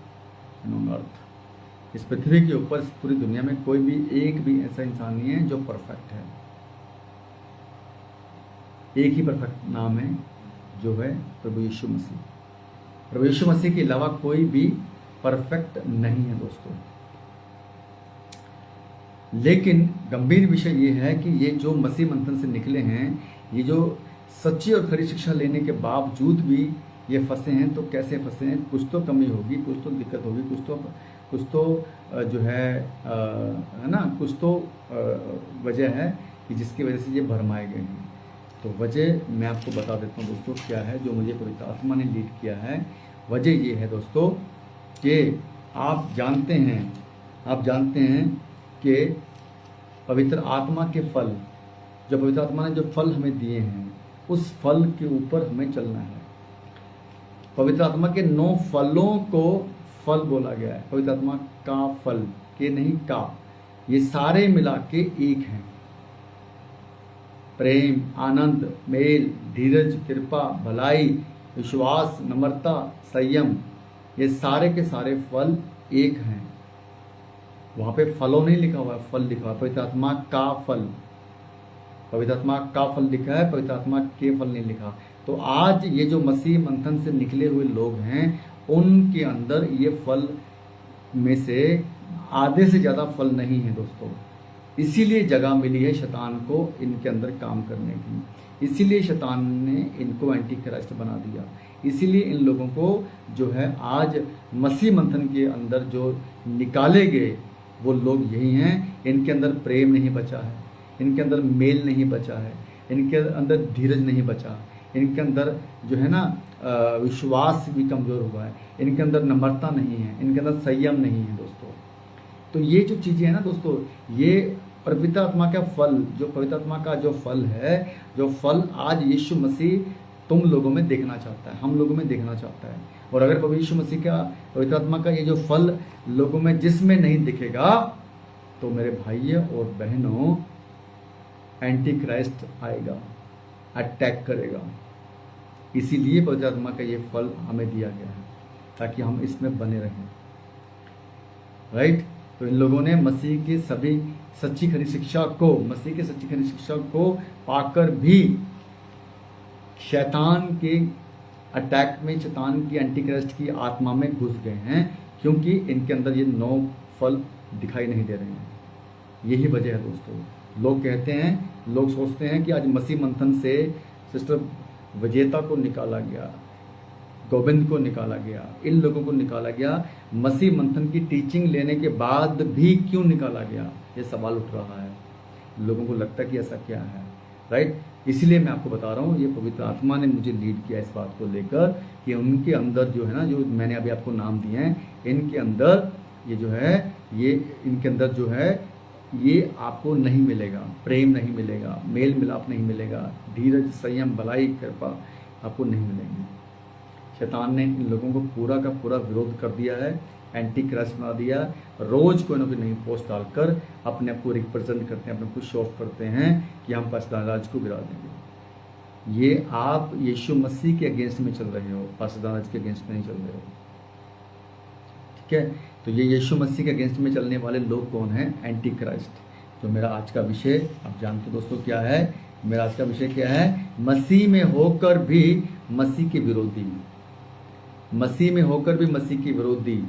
Speaker 1: in on earth. इस पृथ्वी के ऊपर, इस पूरी दुनिया में कोई भी एक भी ऐसा इंसान नहीं है जो परफेक्ट है। एक ही परफेक्ट नाम है जो है प्रभु यीशु मसीह। प्रभु यीशु मसीह के अलावा कोई भी परफेक्ट नहीं है दोस्तों। लेकिन गंभीर विषय ये है कि ये जो मसीह मंथन से निकले हैं, ये जो सच्ची और खरी शिक्षा लेने के बावजूद भी ये फंसे हैं, तो कैसे फंसे हैं? कुछ तो कमी होगी, कुछ तो दिक्कत होगी, कुछ तो जो है ना, कुछ तो वजह है कि जिसकी वजह से ये भरमाए गए हैं। तो वजह मैं आपको बता देता हूँ दोस्तों क्या है, जो मुझे पवित्र आत्मा ने लीड किया है। वजह ये है दोस्तों कि आप जानते हैं कि पवित्र आत्मा के फल, जो पवित्र आत्मा ने जो फल हमें दिए हैं, उस फल के ऊपर हमें चलना है। पवित्र आत्मा के 9 फलों को फल बोला गया है। पवित्र आत्मा का फल, के नहीं का, ये सारे मिला के एक हैं। प्रेम, आनंद, मेल, धीरज, कृपा, भलाई, विश्वास, नम्रता, संयम, ये सारे के सारे फल एक हैं। वहां पे फलों नहीं लिखा हुआ है, फल लिखा हुआ है। पवित्र आत्मा का फल, पवित्र आत्मा का फल लिखा है, पवित्र आत्मा के फल नहीं लिखा। तो आज ये जो मसीह मंथन से निकले हुए लोग हैं, उनके अंदर ये फल में से आधे से ज़्यादा फल नहीं है दोस्तों। इसीलिए जगह मिली है शैतान को इनके अंदर काम करने की। इसीलिए शैतान ने इनको एंटी क्राइस्ट बना दिया। इसीलिए इन लोगों को जो है आज मसीह मंथन के अंदर जो निकाले गए वो लोग यही हैं। इनके अंदर प्रेम नहीं बचा है, इनके अंदर मेल नहीं बचा है, इनके अंदर धीरज नहीं बचा, इनके अंदर जो है ना विश्वास भी कमज़ोर हुआ है, इनके अंदर नम्रता नहीं है, इनके अंदर संयम नहीं है दोस्तों। तो ये जो चीज़ें हैं ना दोस्तों, ये पवित्र आत्मा का फल, जो पवित्र आत्मा का जो फल है, जो फल आज यीशु मसीह तुम लोगों में देखना चाहता है, हम लोगों में देखना चाहता है। और अगर प्रभु यीशु मसीह का, पवित्र आत्मा का ये जो फल लोगों में जिसमें नहीं दिखेगा, तो मेरे भाइयों और बहनों, एंटी क्राइस्ट आएगा, अटैक करेगा। इसीलिए पवित्र आत्मा का ये फल हमें दिया गया है ताकि हम इसमें बने रहें, राइट। तो इन लोगों ने मसीह की सभी सच्ची खरी शिक्षा को, मसीह की सच्ची खरी शिक्षा को पाकर भी शैतान के अटैक में, शैतान की एंटी क्राइस्ट की आत्मा में घुस गए हैं, क्योंकि इनके अंदर ये 9 फल दिखाई नहीं दे रहे हैं। यही वजह है दोस्तों। लोग कहते हैं, लोग सोचते हैं कि आज मसीह मंथन से सिस्टर विजेता को निकाला गया, गोविंद को निकाला गया, इन लोगों को निकाला गया, मसीह मंथन की टीचिंग लेने के बाद भी क्यों निकाला गया, ये सवाल उठ रहा है। लोगों को लगता है कि ऐसा क्या है, राइट। इसलिए मैं आपको बता रहा हूँ, ये पवित्र आत्मा ने मुझे लीड किया इस बात को लेकर कि उनके अंदर जो है ना, जो मैंने अभी आपको नाम दिए हैं, इनके अंदर ये जो है, ये इनके अंदर जो है, ये आपको नहीं मिलेगा। प्रेम नहीं मिलेगा, मेल मिलाप नहीं मिलेगा, धीरज, संयम, भलाई, कृपा आपको नहीं मिलेंगे। शैतान ने इन लोगों को पूरा का पूरा विरोध कर दिया है, एंटी क्राइस्ट बना दिया। रोज कोई ना कोई नई पोस्ट डालकर अपने आप को रिप्रेजेंट करते हैं, अपने को शो ऑफ करते हैं कि हम पासदान राज को गिरा देंगे। ये आप यीशु मसीह के अगेंस्ट में चल रहे हो, पासदान राज के अगेंस्ट में नहीं चल रहे हो, ठीक है। तो ये यीशु मसीह के अगेंस्ट में चलने वाले लोग कौन हैं? Anti Christ. तो मेरा आज का विषय आप जानते दोस्तों क्या है? मेरा आज का विषय क्या है? मसीह में होकर भी मसीह के विरोधी, मसीह में होकर भी मसीह के विरोधी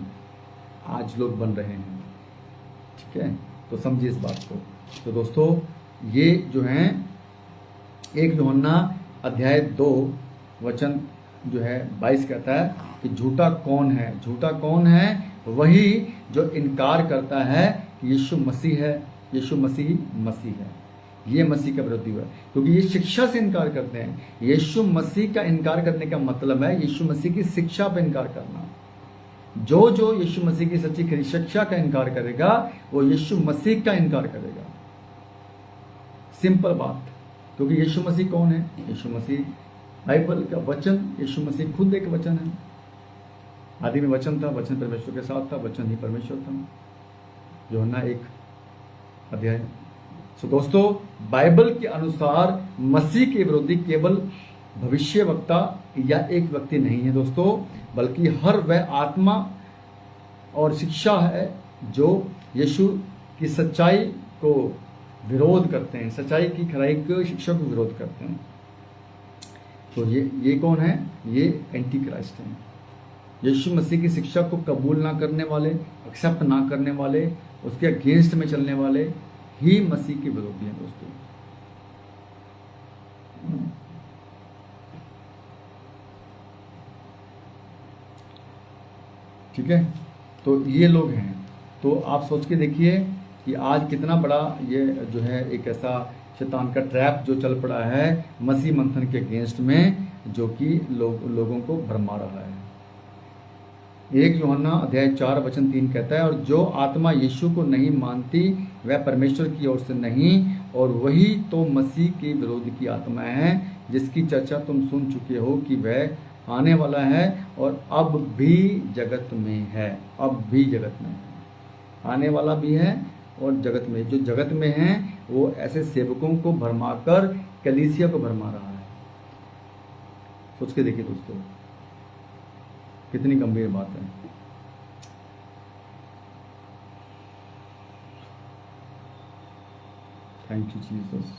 Speaker 1: आज लोग बन रहे हैं, ठीक है। तो समझिए इस बात को। तो दोस्तों ये जो हैं, 1 यूहन्ना अध्याय 2 वचन जो है 22 कहता है कि झूठा कौन है? झूठा कौन है? वही जो इनकार करता है कि यीशु मसीह है, यीशु मसीह मसीह है। ये मसीह का विरोधी है, क्योंकि ये शिक्षा से इनकार करते हैं। यीशु मसीह का इनकार करने का मतलब है यीशु मसीह की शिक्षा पर इनकार करना। जो जो यीशु मसीह की सच्ची खरी शिक्षा का इनकार करेगा, वो यीशु मसीह का इनकार करेगा। सिंपल बात। क्योंकि यीशु मसीह कौन है? यीशु मसीह बाइबल का वचन, यीशु मसीह खुद एक वचन है। आदि में वचन था, वचन परमेश्वर के साथ था, वचन ही परमेश्वर था। यूहन्ना 1 अध्याय। सो दोस्तों, बाइबल के अनुसार मसीह के विरोधी केवल भविष्यवक्ता या एक व्यक्ति नहीं है दोस्तों, बल्कि हर वह आत्मा और शिक्षा है जो यीशु की सच्चाई को विरोध करते हैं, सच्चाई की खराई की शिक्षा को विरोध करते हैं। तो ये कौन है? ये एंटी क्राइस्ट हैं। यीशु मसीह की शिक्षा को कबूल ना करने वाले, एक्सेप्ट ना करने वाले, उसके अगेंस्ट में चलने वाले ही मसीह के विरोधी हैं दोस्तों। ठीक है, तो ये लोग हैं। तो आप सोच के देखिए कि आज कितना बड़ा ये जो है एक ऐसा शैतान का ट्रैप जो चल पड़ा है मसीह मंथन के अगेंस्ट में, जो कि लोगों को भरमा रहा है। 1 यूहन्ना अध्याय 4 वचन 3 कहता है, और जो आत्मा यीशु को नहीं मानती वह परमेश्वर की ओर से नहीं, और वही तो मसीह के विरोधी की आत्मा है, जिसकी चर्चा तुम सुन चुके हो कि वह आने वाला है और अब भी जगत में है। अब भी जगत में है, आने वाला भी है और जगत में। जो जगत में है वो ऐसे सेवकों को भरमाकर कलीसिया को भरमा रहा है। सोच के देखिए दोस्तों, कितनी गंभीर बात है। Thank you Jesus.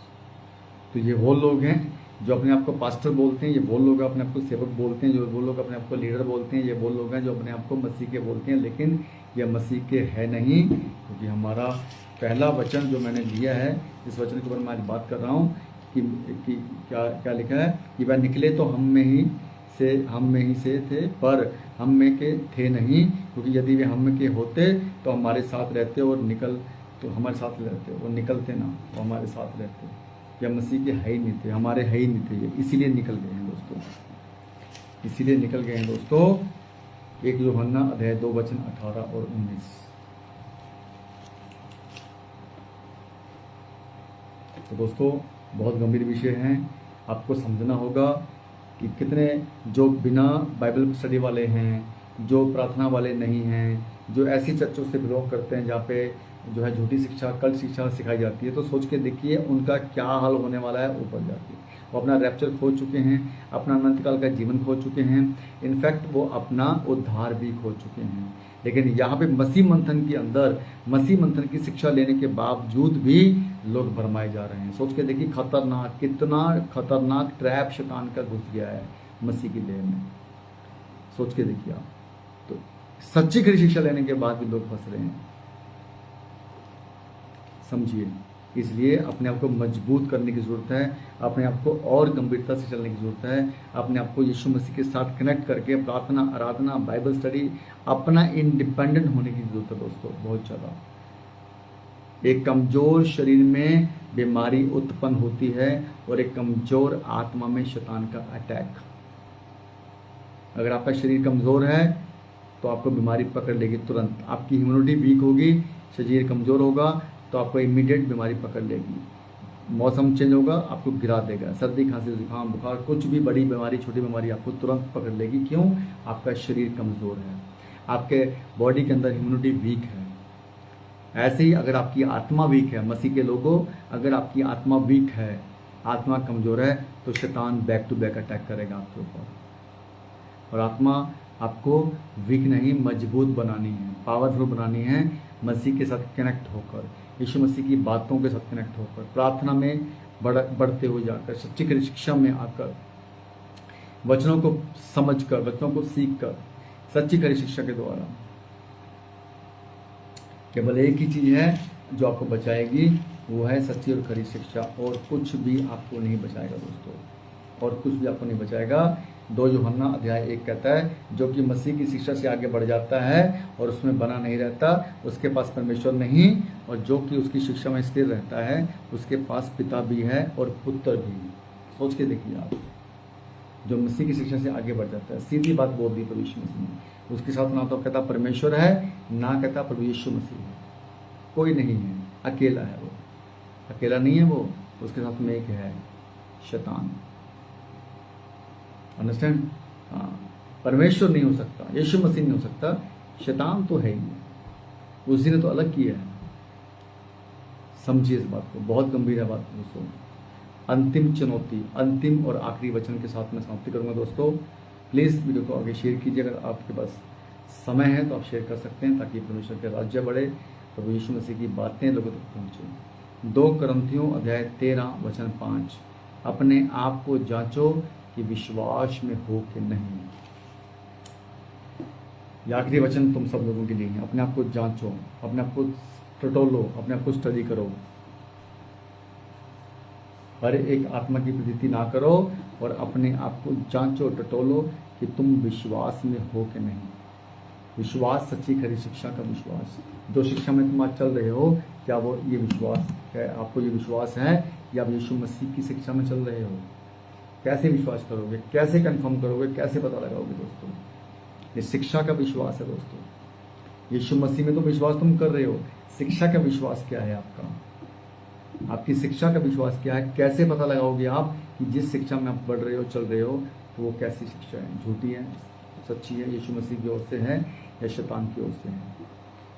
Speaker 1: तो ये वो लोग हैं जो अपने आप को पास्टर बोलते हैं, ये वो लोग अपने आप को सेवक बोलते हैं, जो वो लोग अपने आप को लीडर बोलते हैं, ये वो लोग हैं जो अपने आप को मसीह के बोलते हैं, लेकिन ये मसीह के है नहीं। क्योंकि हमारा पहला वचन जो मैंने लिया है, इस वचन के ऊपर मैं आज बात कर रहा हूँ कि क्या लिखा है कि वह निकले तो हम में ही से थे, पर हम में के थे नहीं, क्योंकि यदि वे हम में के होते तो हमारे साथ रहते, और हमारे साथ रहते, और निकलते ना, वो हमारे साथ रहते। या मसीह के है ही नहीं थे, हमारे है ही नहीं थे, ये इसीलिए निकल गए हैं दोस्तों, इसीलिए निकल गए हैं दोस्तों। 1 यूहन्ना अध्याय 2 वचन 18 और 19। तो दोस्तों बहुत गंभीर विषय हैं, आपको समझना होगा कि कितने जो बिना बाइबल स्टडी वाले हैं, जो प्रार्थना वाले नहीं हैं, जो ऐसी चर्चों से बिलोंग करते हैं जहाँ पे जो है झूठी शिक्षा, कल्ट शिक्षा सिखाई जाती है, तो सोच के देखिए उनका क्या हाल होने वाला है ऊपर जाके। वो अपना रैप्चर खो चुके हैं, अपना अनंत काल का जीवन खो चुके हैं, इनफैक्ट वो अपना उद्धार भी खो चुके हैं। लेकिन यहाँ पे मसीह मंथन के अंदर, मसीह मंथन की शिक्षा लेने के बावजूद भी लोग भरमाए जा रहे हैं। सोच के देखिए खतरनाक, कितना खतरनाक ट्रैप शैतान का घुस गया है मसीह की देह में। सोच के देखिए आप, तो सच्ची खरी शिक्षा लेने के बाद भी लोग फंस रहे हैं, समझिए। इसलिए अपने आप को मजबूत करने की ज़रूरत है, अपने आप को और गंभीरता से चलने की ज़रूरत है, अपने आप को यीशु मसीह के साथ कनेक्ट करके प्रार्थना, आराधना, बाइबल स्टडी, अपना इंडिपेंडेंट होने की ज़रूरत है दोस्तों, बहुत ज़्यादा। एक कमज़ोर शरीर में बीमारी उत्पन्न होती है और एक कमज़ोर आत्मा में शैतान का अटैक। अगर आपका शरीर कमज़ोर है तो आपको बीमारी पकड़ लेगी तुरंत, आपकी इम्यूनिटी वीक होगी, शरीर कमज़ोर होगा तो आपको इमीडिएट बीमारी पकड़ लेगी। मौसम चेंज होगा, आपको गिरा देगा, सर्दी, खांसी, जुकाम, बुखार, कुछ भी बड़ी बीमारी, छोटी बीमारी आपको तुरंत पकड़ लेगी। क्यों? आपका शरीर कमज़ोर है, आपके बॉडी के अंदर इम्यूनिटी वीक है। ऐसे ही अगर आपकी आत्मा वीक है, मसीह के लोगों, अगर आपकी आत्मा वीक है, आत्मा कमज़ोर है, तो शैतान बैक टू बैक अटैक करेगा आपके ऊपर। और आत्मा आपको वीक नहीं, मजबूत बनानी है, पावरफुल बनानी है, मसीह के साथ कनेक्ट होकर, यीशु मसीह की बातों के साथ कनेक्ट होकर, प्रार्थना में बढ़ते हुए जाकर, सच्ची खरी शिक्षा में आकर, वचनों को समझकर, वचनों को सीखकर, सच्ची खरी शिक्षा के द्वारा। केवल एक ही चीज़ है जो आपको बचाएगी, वो है सच्ची और खरी शिक्षा, और कुछ भी आपको नहीं बचाएगा दोस्तों, और कुछ भी आपको नहीं बचाएगा। 2 यूहन्ना अध्याय 1 कहता है, जो कि मसीह की शिक्षा से आगे बढ़ जाता है और उसमें बना नहीं रहता, उसके पास परमेश्वर नहीं, और जो कि उसकी शिक्षा में स्थिर रहता है, उसके पास पिता भी है और पुत्र भी। सोच के देखिए आप, जो मसीह की शिक्षा से आगे बढ़ जाता है, सीधी बात बोल दी प्रभु यीशु मसीह ने, उसके साथ ना तो कहता परमेश्वर है, ना कहता प्रभु यीशु मसीह है, कोई नहीं है, अकेला है वो, अकेला नहीं है वो, उसके साथ में एक है शैतान। अंडरस्टैंड? हाँ, परमेश्वर नहीं हो सकता, यीशु मसीह नहीं हो सकता, शैतान तो है ही, उसी ने तो अलग किया है। समझिए इस बात को, बहुत गंभीर है बात दोस्तों। अंतिम चुनौती, अंतिम और आखिरी वचन के साथ मैं समाप्ति करूंगा दोस्तों। प्लीज़ वीडियो को आगे शेयर कीजिए अगर आपके पास समय है तो आप शेयर कर सकते हैं ताकि परमेश्वर के राज्य बढ़े, प्रभु यीशु मसीह की बातें लोगों तक पहुँचे। 2 कुरिन्थियों अध्याय 13 वचन 5, अपने आप को जांचो कि विश्वास में हो कि नहीं। ये आखिरी वचन तुम सब लोगों के लिए है। अपने आप को जांचो, अपने आप को टटोलो, अपने आप को स्टडी करो, हर एक आत्मा की प्रतीति ना करो और अपने आप को जांचो टटोलो कि तुम विश्वास में हो कि नहीं। विश्वास सच्ची खरी शिक्षा का विश्वास, जो शिक्षा में तुम आज चल रहे हो, क्या वो ये विश्वास है, आपको ये विश्वास है या आप यीशु मसीह की शिक्षा में चल रहे हो? कैसे विश्वास करोगे, कैसे कंफर्म करोगे, कैसे पता लगाओगे दोस्तों? ये शिक्षा का विश्वास है दोस्तों। यीशु मसीह में तो विश्वास तुम कर रहे हो, शिक्षा का विश्वास क्या है आपका? आपकी शिक्षा का विश्वास क्या है? कैसे पता लगाओगे आप कि जिस शिक्षा में आप बढ़ रहे हो, चल रहे हो, तो वो कैसी शिक्षा है? झूठी है, सच्ची है, यीशु मसीह की ओर से है या शैतान की ओर से है?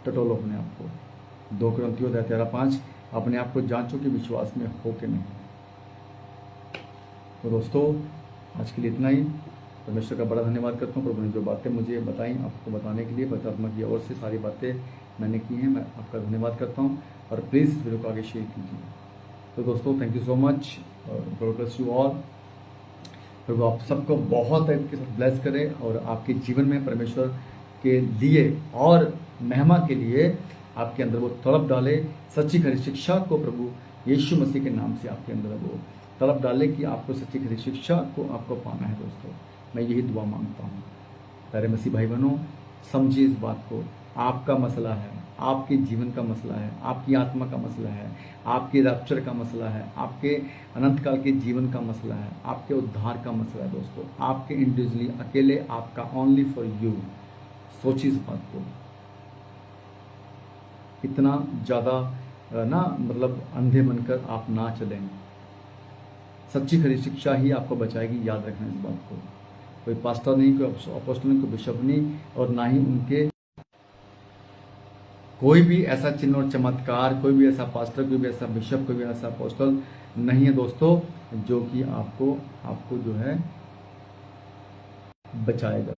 Speaker 1: टटोलो अपने आप को। 2 कुरिन्थियों अध्याय 13:5, अपने आप को जांचो कि विश्वास में हो कि नहीं। तो दोस्तों आज के लिए इतना ही। परमेश्वर का बड़ा धन्यवाद करता हूँ, प्रभु ने जो बातें मुझे बताई आपको बताने के लिए, परमात्मा की ओर से सारी बातें मैंने की हैं, मैं आपका धन्यवाद करता हूँ। और प्लीज़ इस वीडियो को आगे शेयर कीजिए। तो दोस्तों thank you so much, God bless you all. प्रभु आप सबको बहुत के साथ ब्लेस करे और आपके जीवन में परमेश्वर के लिए और महिमा के लिए आपके अंदर वो तड़प डाले। सच्ची खरी शिक्षा को प्रभु यीशु मसीह के नाम से आपके अंदर वो तड़प डाले कि आपको सच्ची खरी शिक्षा को आपको पाना है। दोस्तों मैं यही दुआ मांगता हूँ। प्यारे मसीह भाई बहनों, समझिए इस बात को, आपका मसला है, आपके जीवन का मसला है, आपकी आत्मा का मसला है, आपके रैप्चर का मसला है, आपके अनंत काल के जीवन का मसला है, आपके उद्धार का मसला है। दोस्तों आपके इंडिविजुअली अकेले आपका, ओनली फॉर यू। सोचिए इस बात को। इतना ज़्यादा ना मतलब अंधे बनकर आप ना चलें। सच्ची खरी शिक्षा ही आपको बचाएगी, याद रखना इस बात को। कोई पास्टर नहीं, कोई अपोस्टल नहीं, कोई बिशप नहीं, और ना ही उनके कोई भी ऐसा चिन्ह और चमत्कार, कोई भी ऐसा पास्टर, कोई भी ऐसा बिशप, कोई भी ऐसा अपोस्टल नहीं है दोस्तों जो कि आपको जो है बचाएगा।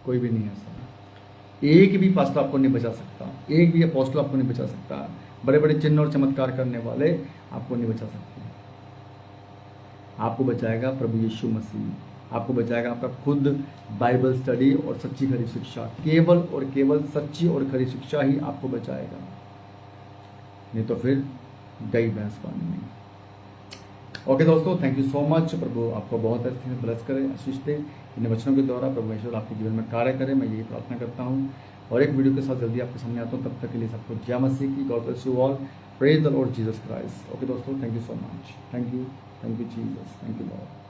Speaker 1: कोई भी नहीं है ऐसा। एक भी पास्टर आपको नहीं बचा सकता, एक भी अपोस्टल आपको नहीं बचा सकता, बड़े बड़े चिन्ह और चमत्कार करने वाले आपको नहीं बचा सकते। आपको बचाएगा प्रभु यीशु मसीह, आपको बचाएगा आपका खुद बाइबल स्टडी और सच्ची खरी शिक्षा। केवल और केवल सच्ची और खरी शिक्षा ही आपको बचाएगा, नहीं तो फिर गई भैंस पानी में। ओके दोस्तों, थैंक यू सो मच। प्रभु आपको बहुत अच्छे से ब्लेस करे, आशीष दे। इन वचनों के द्वारा परमेश्वर आपके जीवन में कार्य करे, मैं यही प्रार्थना करता हूँ। और एक वीडियो के साथ जल्दी आपके सामने आता हूँ। तब तक के लिए सबको जय मसीह की। God bless you all. Praise the Lord Jesus Christ. Okay दोस्तों, thank you so much. Thank you Jesus, thank you Lord.